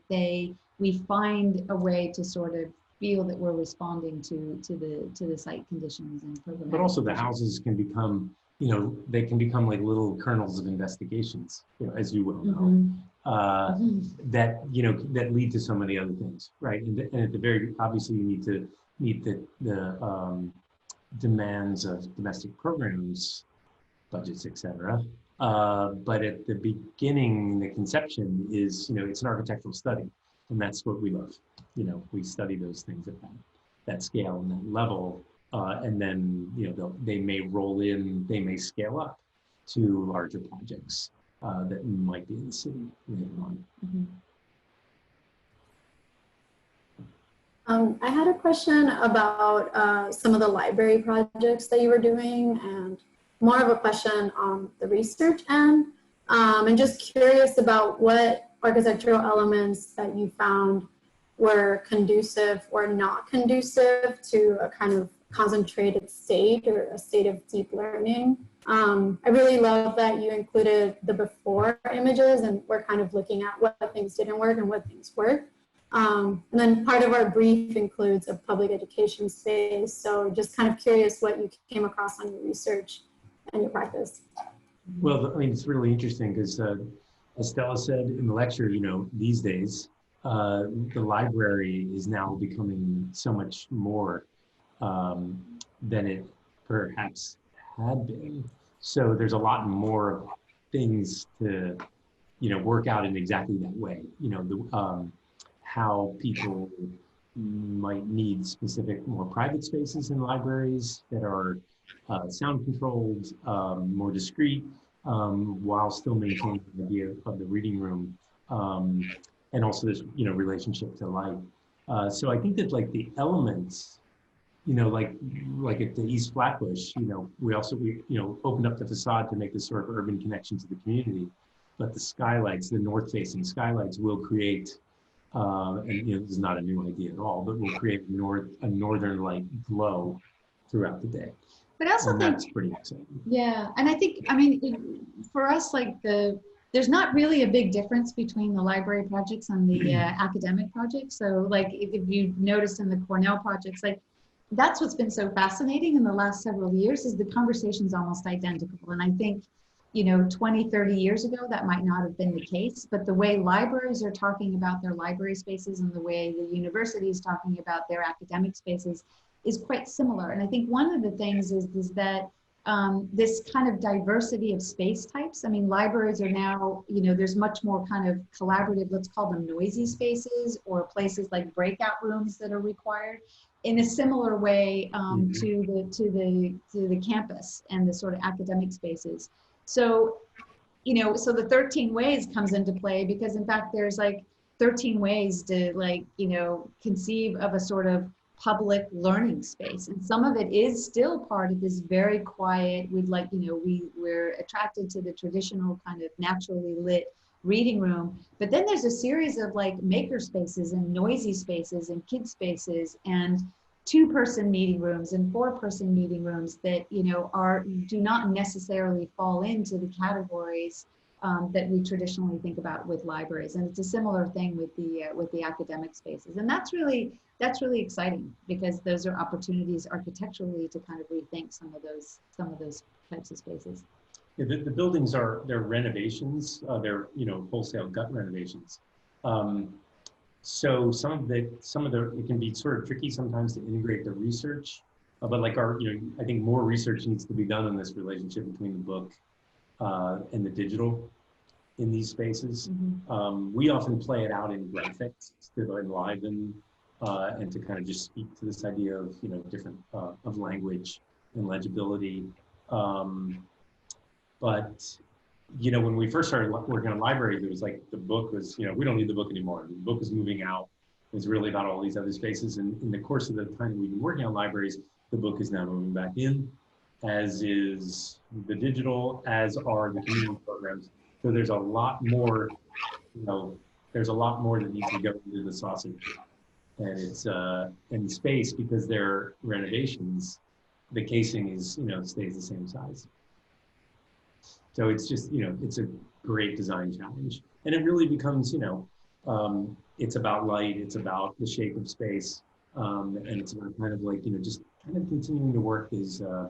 we find a way to sort of feel that we're responding to the site conditions and programmatic. But also the houses can become, you know, they can become like little kernels of investigations, you know, as you well know. that, you know, that lead to so many other things, right? And at the very, obviously you need to meet the demands of domestic programs, budgets, etc. But at the beginning, the conception is, you know, it's an architectural study, and that's what we love. You know, we study those things at that scale and that level, and then, you know, they may roll in, they may scale up to larger projects that might be in the city later on. I had a question about some of the library projects that you were doing, and more of a question on the research end. And just curious about what architectural elements that you found were conducive or not conducive to a kind of concentrated state or a state of deep learning. I really love that you included the before images, and we're kind of looking at what things didn't work and what things worked. And then part of our brief includes a public education space. So just kind of curious what you came across on your research and your practice. Well, I mean, it's really interesting because as Stella said in the lecture, you know, these days, the library is now becoming so much more than it perhaps had been. So there's a lot more things to, you know, work out in exactly that way. You know, how people might need specific, more private spaces in libraries that are sound controlled, more discreet, while still maintaining the idea of the reading room, and also this, you know, relationship to light. So I think that, like, the elements, you know, like at the East Flatbush, you know, we you know, opened up the facade to make this sort of urban connection to the community, but the skylights, the north-facing skylights, will create, and, you know, this is not a new idea at all, but will create a northern light glow throughout the day. But I also And think that's pretty exciting. Yeah, and I think, I mean, for us, like there's not really a big difference between the library projects and the academic projects. So like if you noticed in the Cornell projects, like that's what's been so fascinating in the last several years is the conversation's almost identical. And I think, you know, 20, 30 years ago, that might not have been the case, but the way libraries are talking about their library spaces and the way the university is talking about their academic spaces is quite similar. And I think one of the things is that this kind of diversity of space types. I mean, libraries are now, you know, there's much more kind of collaborative, let's call them noisy spaces, or places like breakout rooms that are required in a similar way to the campus and the sort of academic spaces. So, you know, so the 13 ways comes into play because in fact, there's like 13 ways to, like, you know, conceive of a sort of public learning space, and some of it is still part of this very quiet, we'd like, you know, we're attracted to the traditional kind of naturally lit reading room, but then there's a series of like maker spaces and noisy spaces and kid spaces and 2-person meeting rooms and 4-person meeting rooms that, you know, do not necessarily fall into the categories that we traditionally think about with libraries. And it's a similar thing with the academic spaces. And that's really exciting because those are opportunities architecturally to kind of rethink some of those types of spaces. Yeah, the buildings they're renovations, they're, you know, wholesale gut renovations. So some of it can be sort of tricky sometimes to integrate the research, but like you know, I think more research needs to be done on this relationship between the book and the digital in these spaces. We often play it out in graphics to enliven and to kind of just speak to this idea of, you know, different of language and legibility. But, you know, when we first started working on libraries, it was like the book was, you know, we don't need the book anymore. The book was moving out. It was really about all these other spaces. And in the course of the time that we've been working on libraries, the book is now moving back in, as is the digital, as are the community programs. So there's a lot more, you know, there's a lot more that needs to go into the sausage. And it's in space, because they're renovations, the casing is, you know, stays the same size. So it's just, you know, it's a great design challenge. And it really becomes, you know, it's about light, it's about the shape of space, and it's about kind of like, you know, just kind of continuing to work as kind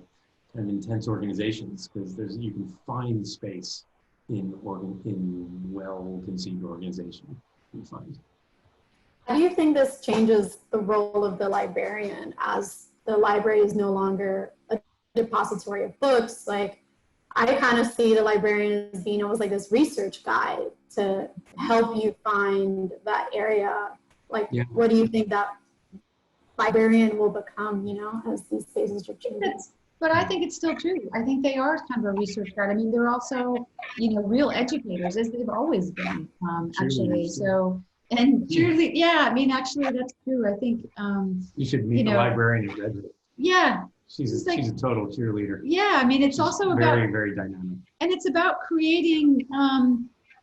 of intense organizations, because you can find space in well-conceived organization, we find. How do you think this changes the role of the librarian as the library is no longer a depository of books? Like, I kind of see the librarian as being almost like this research guide to help you find that area. Like, Yeah. what do you think that librarian will become, you know, as these spaces are changing? But I think it's still true. I think they are kind of a research guide. I mean, they're also, you know, real educators, as they've always been, actually. So, and truly, yeah, I mean, actually, that's true. I think, you should meet the librarian at Redwood. Yeah. She's a total cheerleader. Yeah, I mean, it's also about very, very dynamic. And it's about creating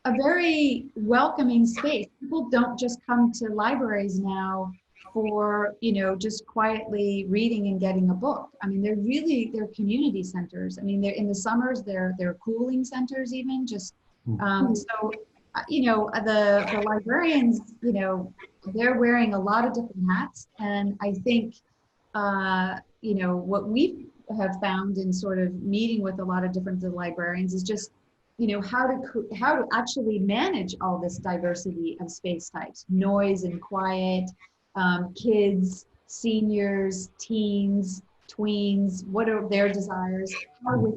a very welcoming space. People don't just come to libraries now for, you know, just quietly reading and getting a book. I mean, they're community centers. I mean, they're in the summers, they're cooling centers even, just, so, you know, the librarians, you know, they're wearing a lot of different hats. And I think, you know, what we have found in sort of meeting with a lot of different librarians is just, you know, how to actually manage all this diversity of space types, noise and quiet, kids, seniors, teens, tweens, what are their desires?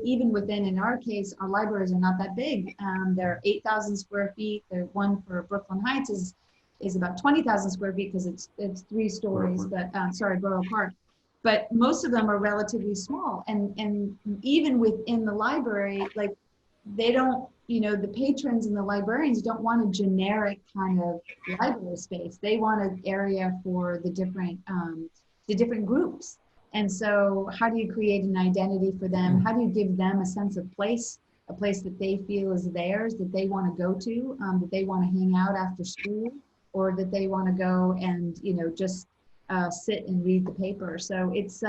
Even within, in our case, our libraries are not that big. They're 8,000 square feet. The one for Brooklyn Heights is about 20,000 square feet because it's 3 stories, but sorry, Borough Park. But most of them are relatively small. And even within the library, like they don't, you know, the patrons and the librarians don't want a generic kind of library space. They want an area for the different groups. And so how do you create an identity for them? How do you give them a sense of place, a place that they feel is theirs, that they want to go to, that they want to hang out after school, or that they want to go and, you know, just sit and read the paper. So it's,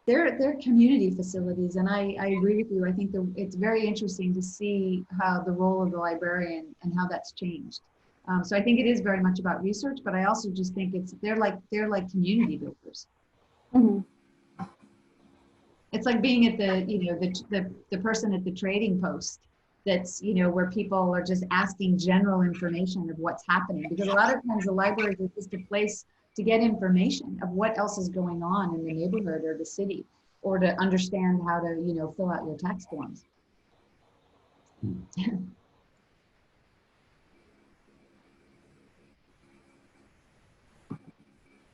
they're community facilities. And I agree with you. I think it's very interesting to see how the role of the librarian and how that's changed. So I think it is very much about research, but I also just think they're like community builders. Mm-hmm. It's like being at the, you know, the person at the trading post that's, you know, where people are just asking general information of what's happening. Because a lot of times the library is just a place to get information of what else is going on in the neighborhood or the city, or to understand how to, you know, fill out your tax forms.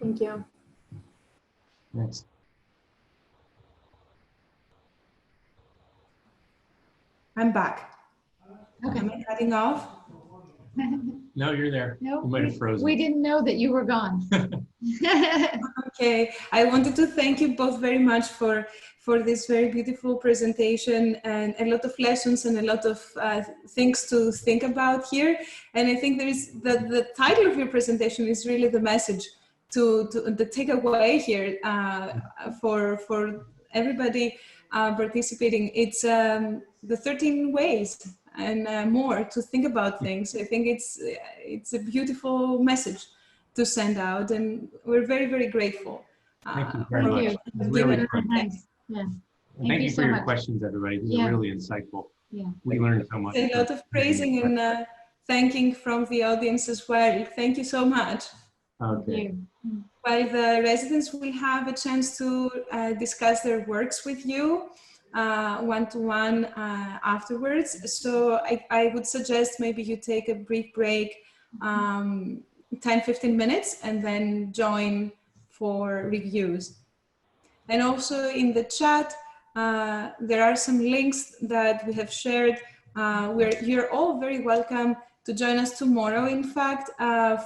Thank you. Next. I'm back. Okay. Am I cutting off? No, you're there. No, you might have frozen. We didn't know that you were gone. Okay, I wanted to thank you both very much for this very beautiful presentation and a lot of lessons and a lot of things to think about here. And I think there is the title of your presentation is really the message to the takeaway here for everybody participating. It's the 13 ways and more to think about things. I think it's a beautiful message to send out, and we're very, very grateful. Thank you very much. Really nice. Yeah. Thank you so for your much. questions, everybody. These are really insightful. Yeah. We learned so much. A lot of praising and thanking from the audience as well. Thank you so much. Okay. While the residents will have a chance to discuss their works with you one-to-one afterwards. So I would suggest maybe you take a brief break, 10-15 minutes, and then join for reviews. And also in the chat, there are some links that we have shared where you're all very welcome to join us tomorrow, in fact,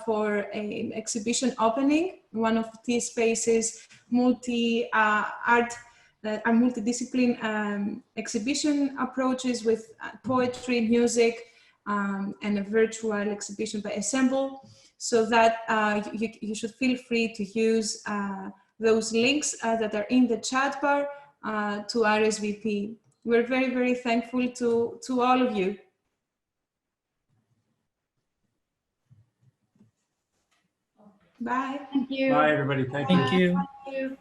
for an exhibition opening, one of Tayspee's multidiscipline exhibition approaches with poetry, music, and a virtual exhibition by Assemble. So that you should feel free to use those links that are in the chat bar to RSVP. We're very, very thankful to all of you. Bye. Thank you. Bye, everybody. Thank you. Thank you.